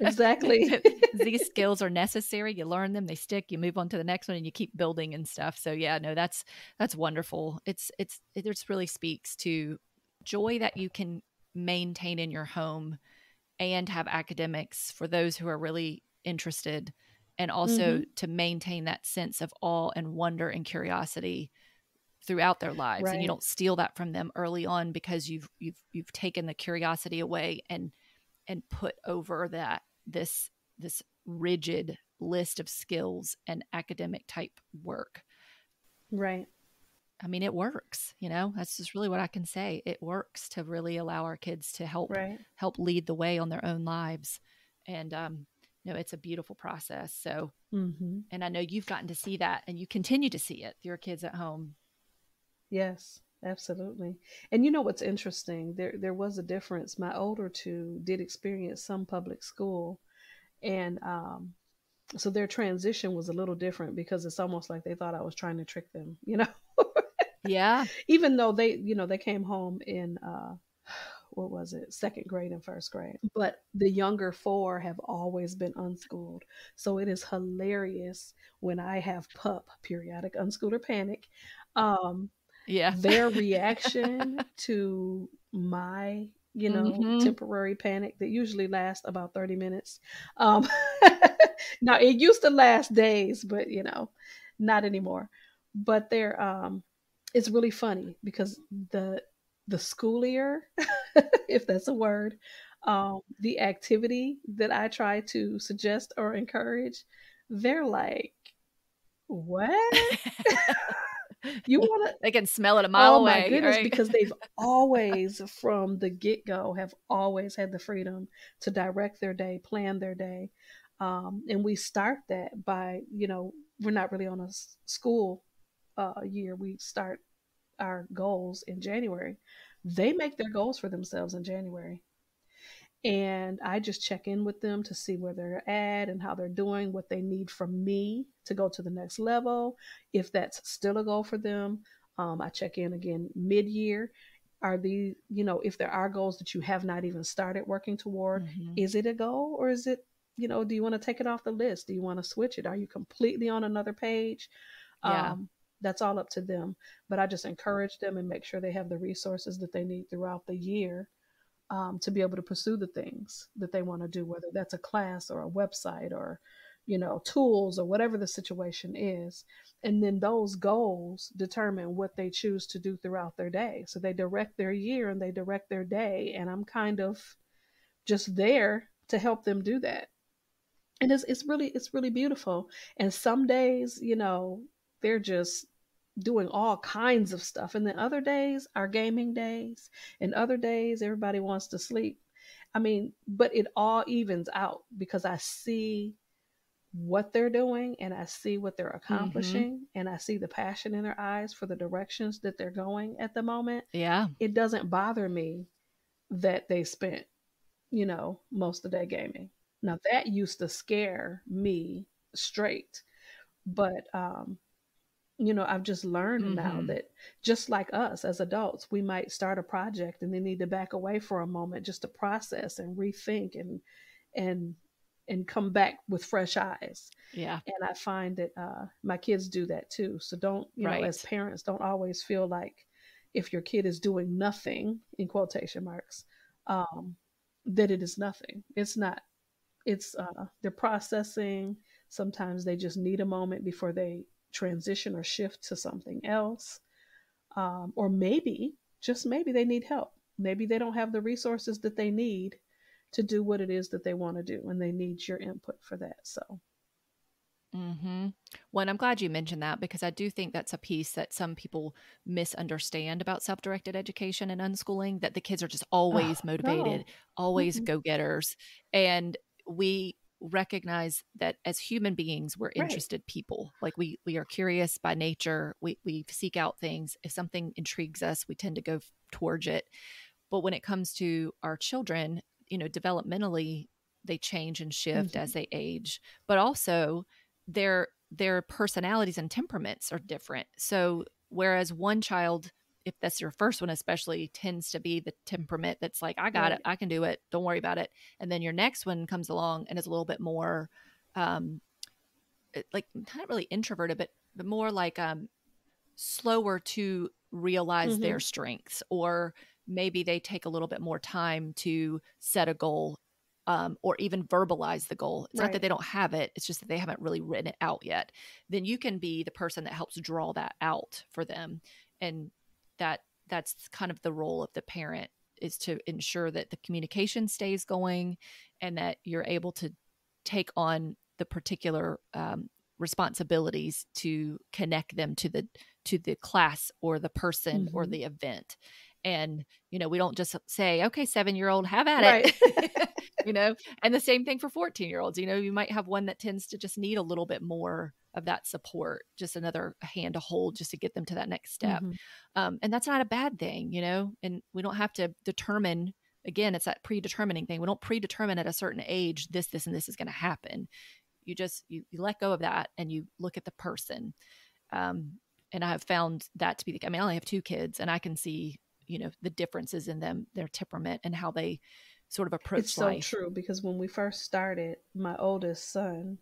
Exactly. These skills are necessary. You learn them, they stick, you move on to the next one and you keep building and stuff. So yeah, no, that's wonderful. It just really speaks to joy that you can maintain in your home and have academics for those who are really interested, and also to maintain that sense of awe and wonder and curiosity throughout their lives. Right. And you don't steal that from them early on because you've taken the curiosity away and put over that this rigid list of skills and academic type work. Right. I mean, it works, that's just really what I can say. It works to really allow our kids to help lead the way on their own lives. And, it's a beautiful process. So, and I know you've gotten to see that and you continue to see it, your kids at home. Yes, absolutely. And what's interesting, there was a difference. My older two did experience some public school, and so their transition was a little different because it's almost like they thought I was trying to trick them, Yeah. Even though they came home in what was it, second grade and first grade. But the younger four have always been unschooled. So it is hilarious when I have PUP, periodic unschooler panic. Um, Yeah. their reaction to my, Hmm. temporary panic that usually lasts about 30 minutes. Um, now it used to last days, but not anymore. But it's really funny because the schoolier, if that's a word, the activity that I try to suggest or encourage, they're like, what? You want to? They can smell it a mile Oh my away, goodness, right? because they've always, from the get go, have always had the freedom to direct their day, plan their day. And we start that by, we're not really on a school year. We start our goals in January. They make their goals for themselves in January. And I just check in with them to see where they're at and how they're doing, what they need from me to go to the next level. If that's still a goal for them, I check in again mid-year. Are these, if there are goals that you have not even started working toward, Hmm. is it a goal, or is it, do you want to take it off the list? Do you want to switch it? Are you completely on another page? Yeah. That's all up to them. But I just encourage them and make sure they have the resources that they need throughout the year, to be able to pursue the things that they want to do, whether that's a class or a website or, tools or whatever the situation is. And then those goals determine what they choose to do throughout their day. So they direct their year and they direct their day. And I'm kind of just there to help them do that. And it's really beautiful. And some days, they're just doing all kinds of stuff, and then other days are gaming days, and other days everybody wants to sleep. I mean, but it all evens out because I see what they're doing and I see what they're Hmm. accomplishing and I see the passion in their eyes for the directions that they're going at the moment. Yeah. It doesn't bother me that they spent, most of the day gaming. Now that used to scare me straight, but I've just learned now Hmm. that just like us as adults, we might start a project and then need to back away for a moment just to process and rethink and and come back with fresh eyes. Yeah. And I find that my kids do that too. So don't, as Right. parents, don't always feel like if your kid is doing nothing in quotation marks, um, that it is nothing. It's not. It's they're processing. Sometimes they just need a moment before they transition or shift to something else. Or maybe, just maybe, they need help. Maybe they don't have the resources that they need to do what it is that they want to do, and they need your input for that. So, Hmm. Well, and I'm glad you mentioned that because I do think that's a piece that some people misunderstand about self-directed education and unschooling, that the kids are just oh always motivated, no, always mm-mm. go-getters. And we recognize that as human beings, we're Right. interested people. Like we are curious by nature. We seek out things. If something intrigues us, we tend to go towards it. But when it comes to our children, developmentally, they change and shift Hmm. as they age, but also their personalities and temperaments are different. So whereas one child, if that's your first one especially, tends to be the temperament that's like, I got it, Right. I can do it, don't worry about it. And then your next one comes along and is a little bit more um like not really introverted, but more like slower to realize their Hmm. strengths, or maybe they take a little bit more time to set a goal, or even verbalize the goal. It's not that Right. they don't have it, it's just that they haven't really written it out yet. Then you can be the person that helps draw that out for them. And that's kind of the role of the parent, is to ensure that the communication stays going and that you're able to take on the particular responsibilities to connect them to the class or the person or Hmm. the event. And we don't just say, okay, 7-year-old, have at Right. it. And the same thing for 14-year-olds. You might have one that tends to just need a little bit more of that support, just another hand to hold, just to get them to that next step. Hmm. And that's not a bad thing. And we don't have to determine, again, it's that predetermining thing. We don't predetermine at a certain age this and this is going to happen. You let go of that and you look at the person. um, And I have found that to be I only have 2 kids, and I can see, the differences in them, their temperament, and how they sort of It's approach so life. true because when we first started, my oldest son,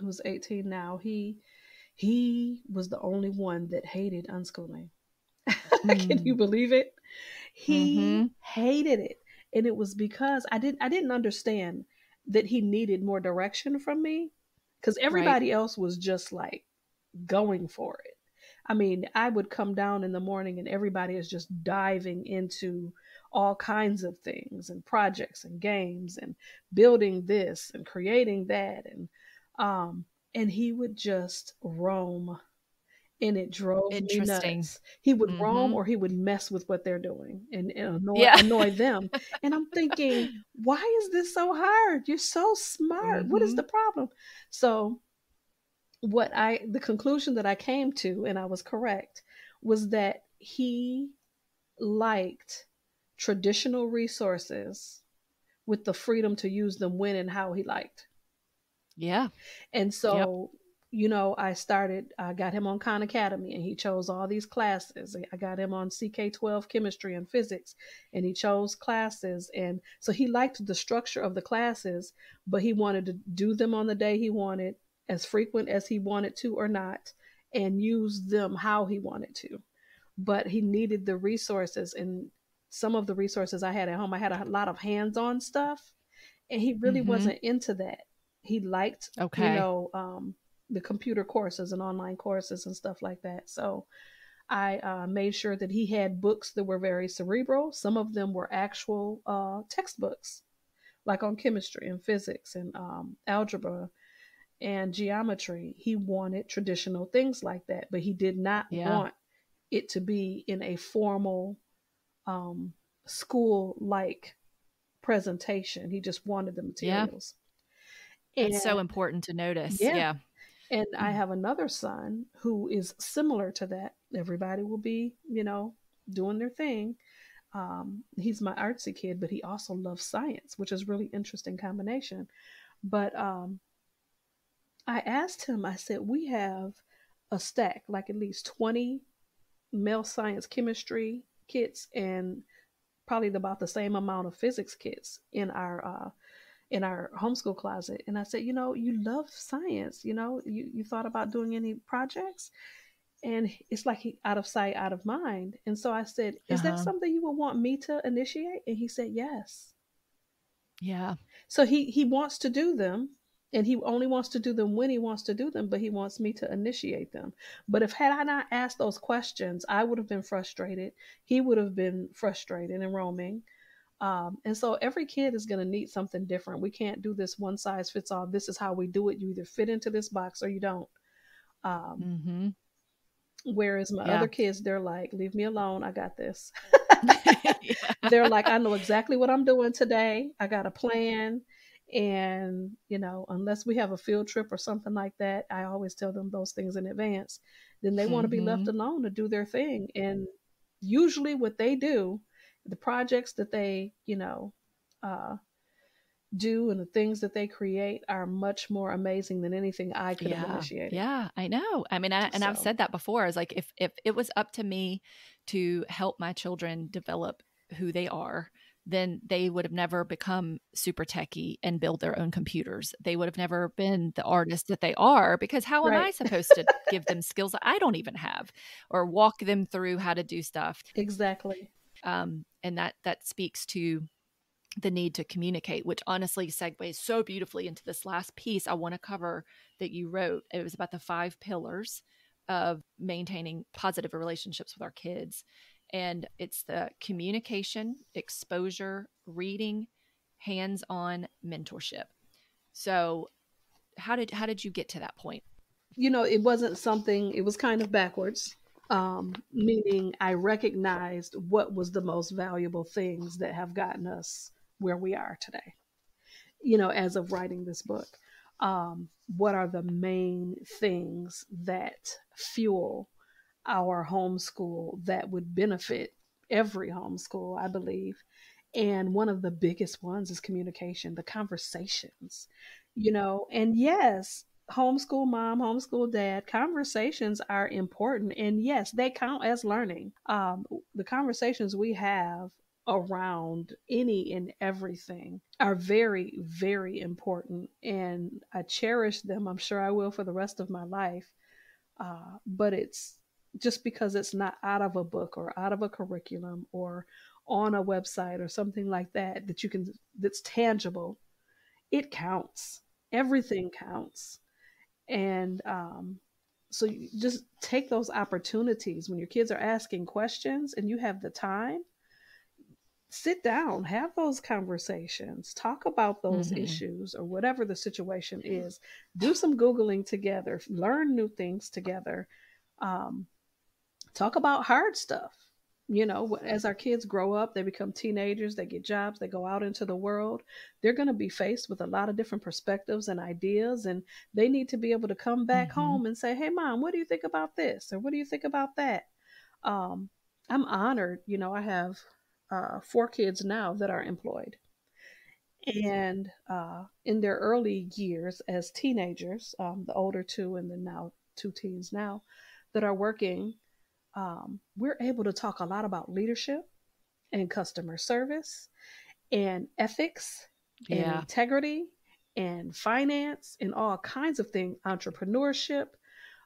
who's 18 now, he was the only one that hated unschooling. Can you Mm. believe it? He Mm-hmm. hated it. And it was because I didn't understand that he needed more direction from me because Right. everybody else was just like going for it. I mean, I would come down in the morning and everybody is just diving into all kinds of things and projects and games and building this and creating that um and he would just roam, and it drove me Interesting. nuts. He would roam Mm-hmm. or he would mess with what they're doing and Yeah. annoy them. And I'm thinking, why is this so hard? You're so smart. What is Mm-hmm. the problem? So the conclusion that I came to, and I was correct, was that he liked traditional resources with the freedom to use them when and how he liked. Yeah. And Yep. so, I got him on Khan Academy and he chose all these classes. I got him on CK12 chemistry and physics and he chose classes. And so he liked the structure of the classes, but he wanted to do them on the day he wanted, as frequent as he wanted to or not, and use them how he wanted to. But he needed the resources, and some of the resources I had at home, I had a lot of hands on stuff, and he really Mm-hmm. wasn't into that. He liked, Okay. the computer courses and online courses and stuff like that. So I made sure that he had books that were very cerebral. Some of them were actual textbooks, like on chemistry and physics and algebra and geometry. He wanted traditional things like that, but he did not Yeah. want it to be in a formal um, school like presentation. He just wanted the Yeah. materials. That's so And important to notice. yeah, Yeah. and I have another son who is similar to that. Everybody will be, doing their thing. He's my artsy kid, but he also loves science, which is really interesting combination. But I asked him, I said, we have a stack, like at least 20 male science chemistry kits and probably about the same amount of physics kits in our homeschool closet. And I said, you love science, you thought about doing any projects? And it's like he out of sight, out of mind. And so I said, is that Uh-huh. something you would want me to initiate? And he said, yes. Yeah. So he wants to do them, and he only wants to do them when he wants to do them, but he wants me to initiate them. But if had I not asked those questions, I would have been frustrated. He would have been frustrated and roaming. And so every kid is going to need something different. We can't do this one size fits all. This is how we do it. You either fit into this box or you don't. Um, Mm-hmm. Whereas my Yeah. other kids, they're like, leave me alone. I got this. Yeah. They're like, I know exactly what I'm doing today. I got a plan. And, unless we have a field trip or something like that, I always tell them those things in advance. Then they want to be left Mm-hmm. alone to do their thing. And usually what they do, the projects that they, uh, do and the things that they create are much more amazing than anything I could have Yeah. initiated. Yeah. I know. And I've So said that before. I was like, if it was up to me to help my children develop who they are, then they would have never become super techie and build their own computers. They would have never been the artists that they are, because how am right. I supposed to give them skills that I don't even have, or walk them through how to do stuff? Exactly. And that speaks to the need to communicate, which honestly segues so beautifully into this last piece I want to cover that you wrote. It was about the 5 pillars of maintaining positive relationships with our kids. And it's the communication, exposure, reading, hands-on mentorship. So how did you get to that point? It wasn't something, it was kind of backwards. Meaning I recognized what was the most valuable things that have gotten us where we are today, as of writing this book. What are the main things that fuel our homeschool that would benefit every homeschool, I believe? And one of the biggest ones is communication, the conversations, and yes, homeschool mom, homeschool dad, conversations are important. And yes, they count as learning. The conversations we have around any and everything are very, very important. And I cherish them. I'm sure I will for the rest of my life. But it's just because it's not out of a book or out of a curriculum or on a website or something like that that you can, that's tangible, it counts. Everything counts. And so you just take those opportunities when your kids are asking questions and you have the time, sit down, have those conversations, talk about those Mm-hmm. issues or whatever the situation is. Do some Googling together, learn new things together, um, talk about hard stuff. You know, as our kids grow up, they become teenagers, they get jobs, they go out into the world. They're going to be faced with a lot of different perspectives and ideas, and they need to be able to come back Mm-hmm. home and say, "Hey, mom, what do you think about this? Or what do you think about that?" Um, I'm honored. You know, I have 4 kids now that are employed. And in their early years as teenagers, the older two and the now 2 teens now that are working, we're able to talk a lot about leadership and customer service and ethics and Yeah, integrity and finance and all kinds of things, entrepreneurship,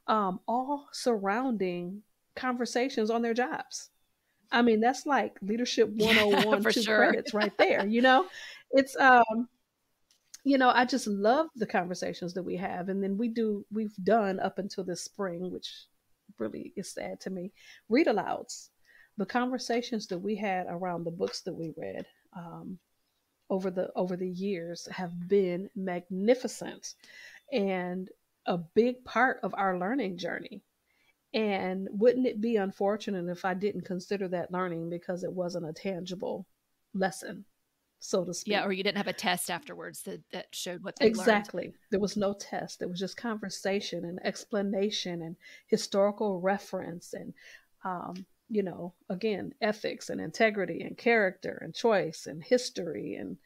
all surrounding conversations on their jobs. I mean, that's like leadership yeah, 101, for two sure. credits right there, It's I just love the conversations that we have. And then we've done up until this spring, which really is sad to me, read alouds. The conversations that we had around the books that we read over the years have been magnificent and a big part of our learning journey. And wouldn't it be unfortunate if I didn't consider that learning because it wasn't a tangible lesson, so to Yeah, speak? or you didn't have a test afterwards that showed what they learned. Exactly. There was no test. It was just conversation and explanation and historical reference and, again, ethics and integrity and character and choice and history and,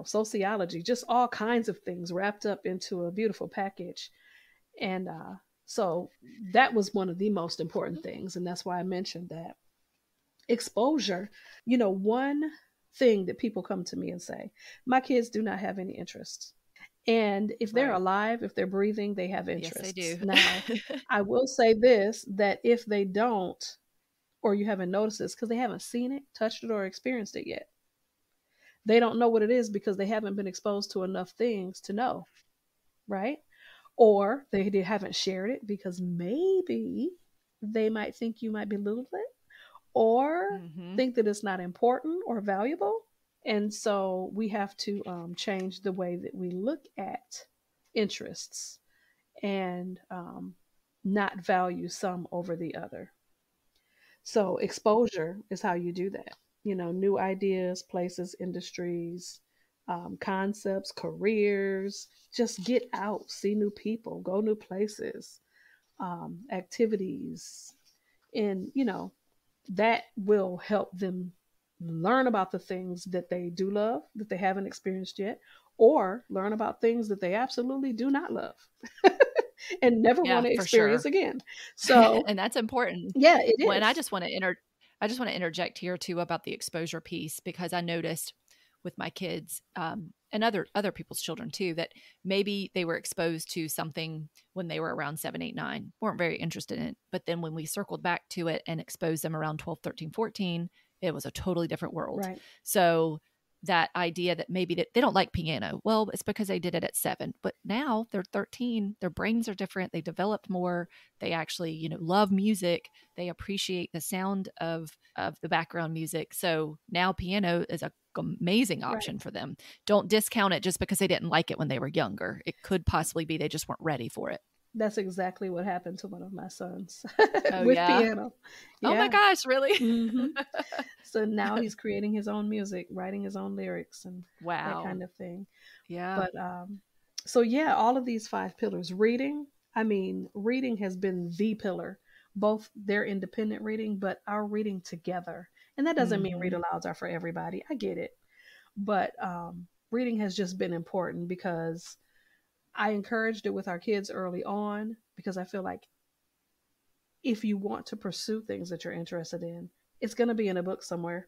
sociology, just all kinds of things wrapped up into a beautiful package. And so that was one of the most important things. And that's why I mentioned that exposure. One thing that people come to me and say, my kids do not have any interests. And if they're Right. alive, if they're breathing, they have Yes, they interests. do. Now, I will say this, that if they don't, or you haven't noticed this, because they haven't seen it, touched it, or experienced it yet. They don't know what it is because they haven't been exposed to enough things to know, right? Or they haven't shared it because maybe they might think you might belittle it or Hmm. think that it's not important or valuable. And so we have to change the way that we look at interests and not value some over the other. So exposure is how you do that. New ideas, places, industries, concepts, careers. Just get out, see new people, go new places, activities, and that will help them learn about the things that they do love that they haven't experienced yet, or learn about things that they absolutely do not love and never Yeah, want to for experience sure. again. So, And that's important. yeah, it Well, and is. I just want to interject here too about the exposure piece because I noticed with my kids and other people's children too that maybe they were exposed to something when they were around 7, 8, 9, weren't very interested in it, but then when we circled back to it and exposed them around 12, 13, 14, it was a totally different world. Right. So that idea that maybe they don't like piano, well, it's because they did it at 7, but now they're 13, their brains are different, they developed more, they actually love music, they appreciate the sound of the background music. So now piano is a amazing Right. option for them. Don't discount it just because they didn't like it when they were younger. It could possibly be they just weren't ready for it. That's exactly what happened to one of my sons Oh with yeah. piano. Oh my Yeah. gosh, really? hmm So now he's creating his own music, writing his own lyrics, and that Wow. kind of thing. Yeah. But so yeah, all of these 5 pillars. Reading, I mean, reading has been the pillar, both their independent reading, but our reading together. And that doesn't mean read Mhm. alouds are for everybody. I get it. But reading has just been important because I encouraged it with our kids early on because I feel like if you want to pursue things that you're interested in, it's going to be in a book somewhere.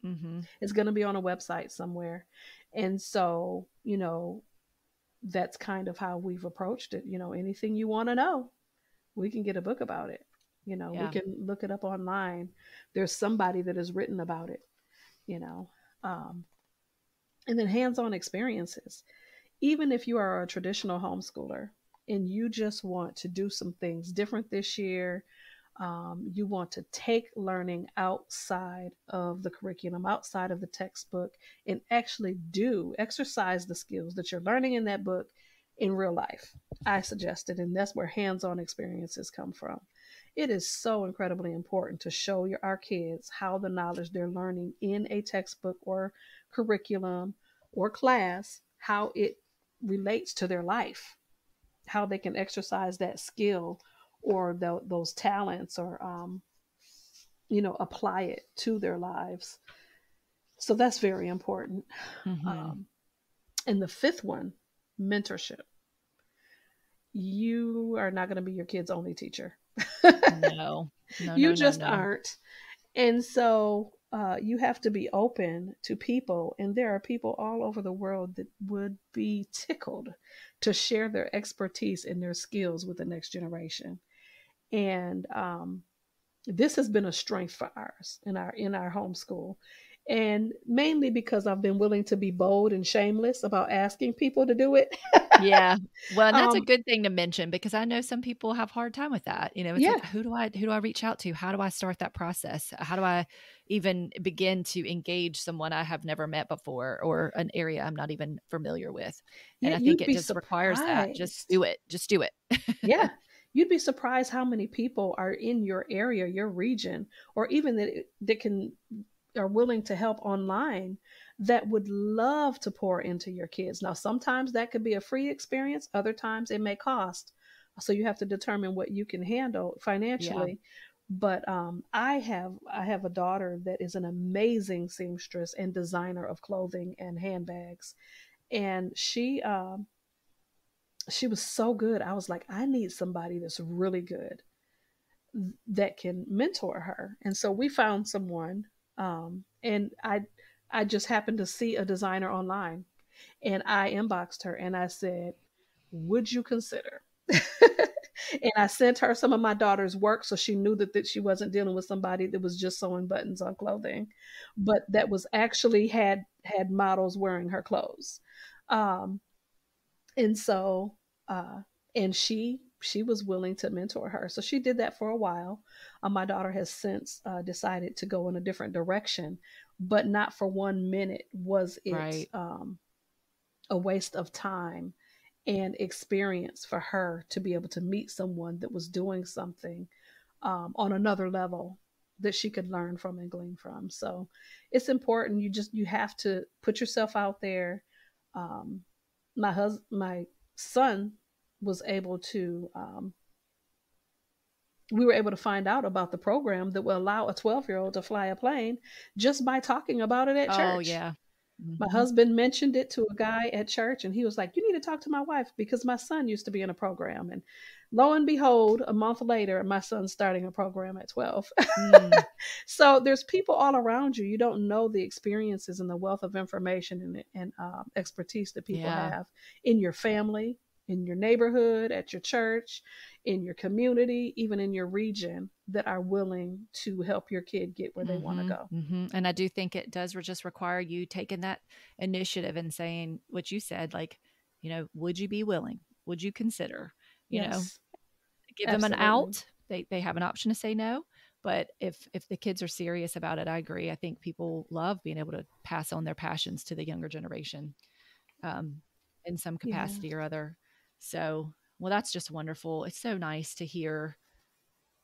Mm-hmm. It's going to be on a website somewhere. And so, that's kind of how we've approached it. Anything you want to know, we can get a book about it. We Yeah. can look it up online. There's somebody that has written about it, you know. Um, and then hands-on experiences. Even if you are a traditional homeschooler and you just want to do some things different this year, you want to take learning outside of the curriculum, outside of the textbook, and actually exercise the skills that you're learning in that book in real life. I suggest it, and that's where hands-on experiences come from. It is so incredibly important to show our kids how the knowledge they're learning in a textbook or curriculum or class, how it relates to their life, how they can exercise that skill or those talents, or apply it to their lives. So that's very important. Mm-hmm. And the fifth one, mentorship. You are not going to be your kid's only teacher. No, no, You no, no, just no. aren't. And so you have to be open to people. And there are people all over the world that would be tickled to share their expertise and their skills with the next generation. And this has been a strength for ours in our homeschool. And mainly because I've been willing to be bold and shameless about asking people to do it. Yeah. Well, and that's a um, good thing to mention because I know some people have a hard time with that. It's yeah, like, who do I reach out to? How do I start that process? How do I even begin to engage someone I have never met before or an area I'm not even familiar with? And yeah, I think you'd it be just requires that. Just do surprised. it. Just do it. Yeah, you'd be surprised how many people are in your area, your region, or even that can are willing to help online, that would love to pour into your kids. Now, sometimes that could be a free experience, other times it may cost. So you have to determine what you can handle Yeah. financially. But I have a daughter that is an amazing seamstress and designer of clothing and handbags, and she was so good. I was like, I need somebody that's really good that can mentor her. And so we found someone, and I just happened to see a designer online, and I inboxed her and I said, "Would you consider?" And I sent her some of my daughter's work so she knew that she wasn't dealing with somebody that was just sewing buttons on clothing, but that was actually had models wearing her clothes. Um, and so uh and she was willing to mentor her, so she did that for a while. My daughter has since decided to go in a different direction, but not for 1 minute was it Right. a waste of time and experience for her to be able to meet someone that was doing something on another level that she could learn from and glean from. So it's important. You have to put yourself out there. um, my son was able to we were able to find out about the program that will allow a 12-year-old to fly a plane just by talking about it at Oh, church. yeah. My Hmm. husband mentioned it to a guy at church, and he was like, "You need to talk to my wife because my son used to be in a program." And lo and behold, a month later, my son's starting a program at 12. Mm, So there's people all around you. You don't know the experiences and the wealth of information and expertise that people yeah. have in your family, in your neighborhood, at your church, in your community, even in your region, that are willing to help your kid get where they want to Hmm. go. Hmm. And I do think it does just require you taking that initiative and saying what you said, like, would you be willing? Would you consider? You know, Yes, give them an absolutely. out. They have an option to say no. But if the kids are serious about it, I agree. I think people love being able to pass on their passions to the younger generation, um, in some Yeah. capacity or other. So, well, that's just wonderful. It's so nice to hear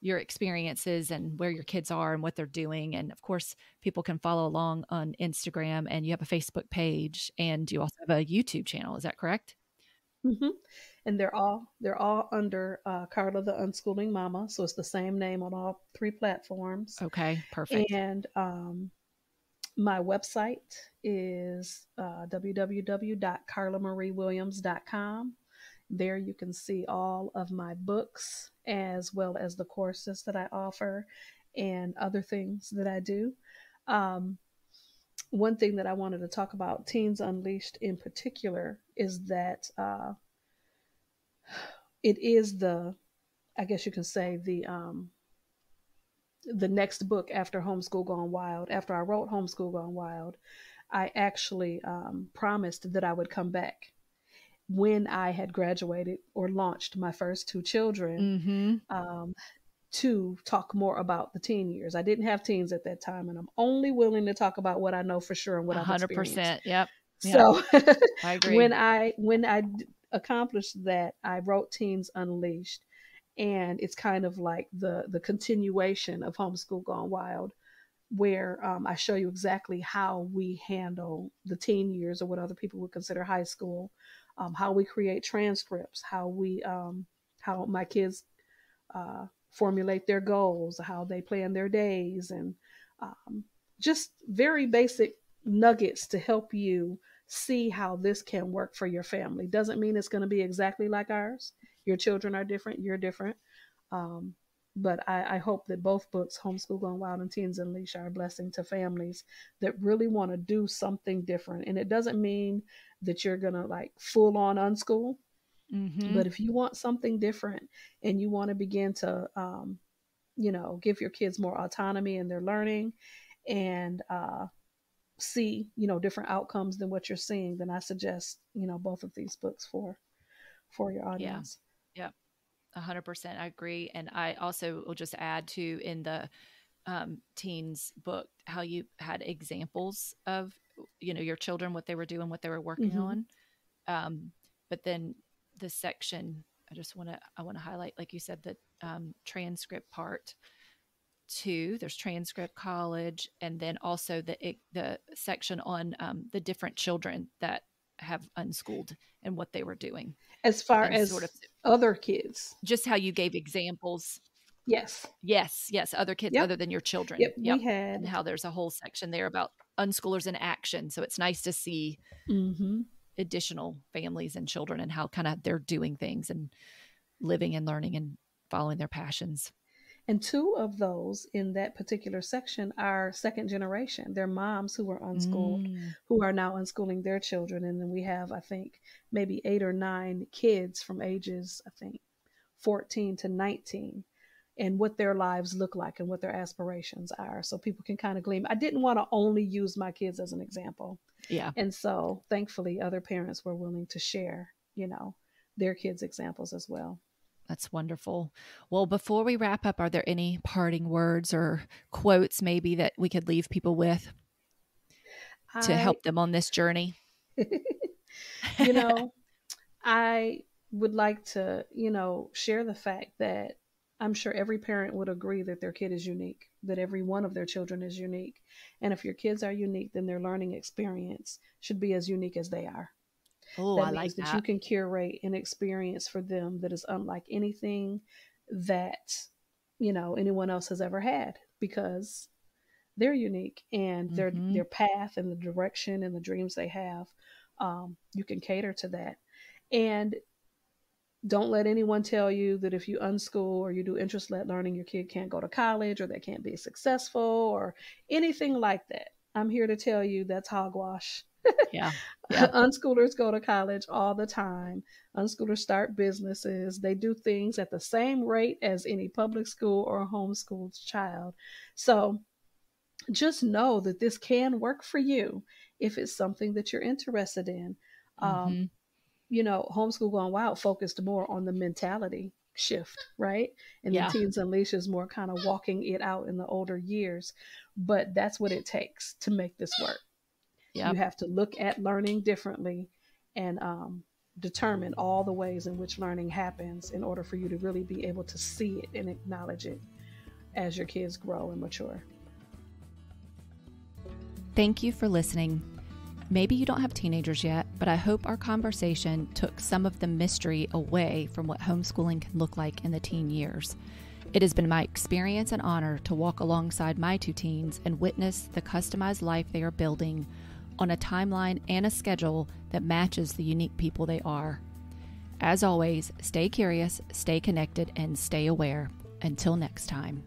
your experiences and where your kids are and what they're doing. And of course, people can follow along on Instagram, and you have a Facebook page, and you also have a YouTube channel. Is that correct? Hmm. And they're all under Karla the Unschooling Mama, so it's the same name on all three platforms. Okay, perfect. And my website is www.karlamarieWilliams.com. There you can see all of my books as well as the courses that I offer and other things that I do. Um, One thing that I wanted to talk about Teens Unleashed in particular is that it is I guess you can say the next book after Homeschool Gone Wild. After I wrote Homeschool Gone Wild, I actually promised that I would come back when I had graduated or launched my first two children, Mm-hmm. to talk more about the teen years. I didn't have teens at that time, and I'm only willing to talk about what I know for sure and what I've experienced. 100%. Yep. So I agree. when I accomplished that, I wrote Teens Unleashed, and it's kind of like the continuation of Homeschool Gone Wild, where I show you exactly how we handle the teen years, or what other people would consider high school, how we create transcripts, how my kids formulate their goals, how they plan their days, and just very basic nuggets to help you see how this can work for your family. Doesn't mean it's going to be exactly like ours. Your children are different, you're different. But I hope that both books, Homeschool Gone Wild and Teens Unleashed, are a blessing to families that really want to do something different. And it doesn't mean that you're going to like full on unschool. Mm-hmm. But if you want something different and you want to begin to, give your kids more autonomy in their learning and see, different outcomes than what you're seeing, then I suggest, both of these books for your audience. Yeah. 100%. I agree. And I also will just add to, in the teens book, how you had examples of, your children, what they were doing, what they were working Mm-hmm. on. But then the section, I want to highlight, like you said, the transcript part too. There's transcript college, and then also the section on the different children that have unschooled and what they were doing. As far And as sort of other kids. just how you gave examples. Yes. Yes. Other kids Yep. other than your children. Yep. Yep. We had. And how there's a whole section there about unschoolers in action. So it's nice to see Mm-hmm. additional families and children and how kind of they're doing things and living and learning and following their passions. And two of those in that particular section are second generation. They're moms who were unschooled, who are now unschooling their children. And then we have, I think, maybe 8 or 9 kids from ages, 14 to 19, and what their lives look like and what their aspirations are. So people can kind of glean. I didn't want to only use my kids as an example. Yeah. And so thankfully other parents were willing to share, their kids' examples as well. That's wonderful. Well, before we wrap up, are there any parting words or quotes maybe that we could leave people with to help them on this journey? I would like to, share the fact that I'm sure every parent would agree that their kid is unique, that every one of their children is unique. And if your kids are unique, then their learning experience should be as unique as they are. Oh, That I means like that that. you can curate an experience for them that is unlike anything that, anyone else has ever had, because they're unique, and their path and the direction and the dreams they have, you can cater to that. And don't let anyone tell you that if you unschool or you do interest-led learning, your kid can't go to college or they can't be successful or anything like that. I'm here to tell you that's hogwash. Yeah. Unschoolers go to college all the time. Unschoolers start businesses. They do things at the same rate as any public school or homeschooled child. So just know that this can work for you if it's something that you're interested in. Homeschool Gone Wild focused more on the mentality shift, right? And Yeah. the Teens Unleashed is more kind of walking it out in the older years. But that's what it takes to make this work. Yep. You have to look at learning differently and determine all the ways in which learning happens in order for you to really be able to see it and acknowledge it as your kids grow and mature. Thank you for listening. Maybe you don't have teenagers yet, but I hope our conversation took some of the mystery away from what homeschooling can look like in the teen years. It has been my experience and honor to walk alongside my 2 teens and witness the customized life they are building on a timeline and a schedule that matches the unique people they are. As always, stay curious, stay connected, and stay aware. Until next time.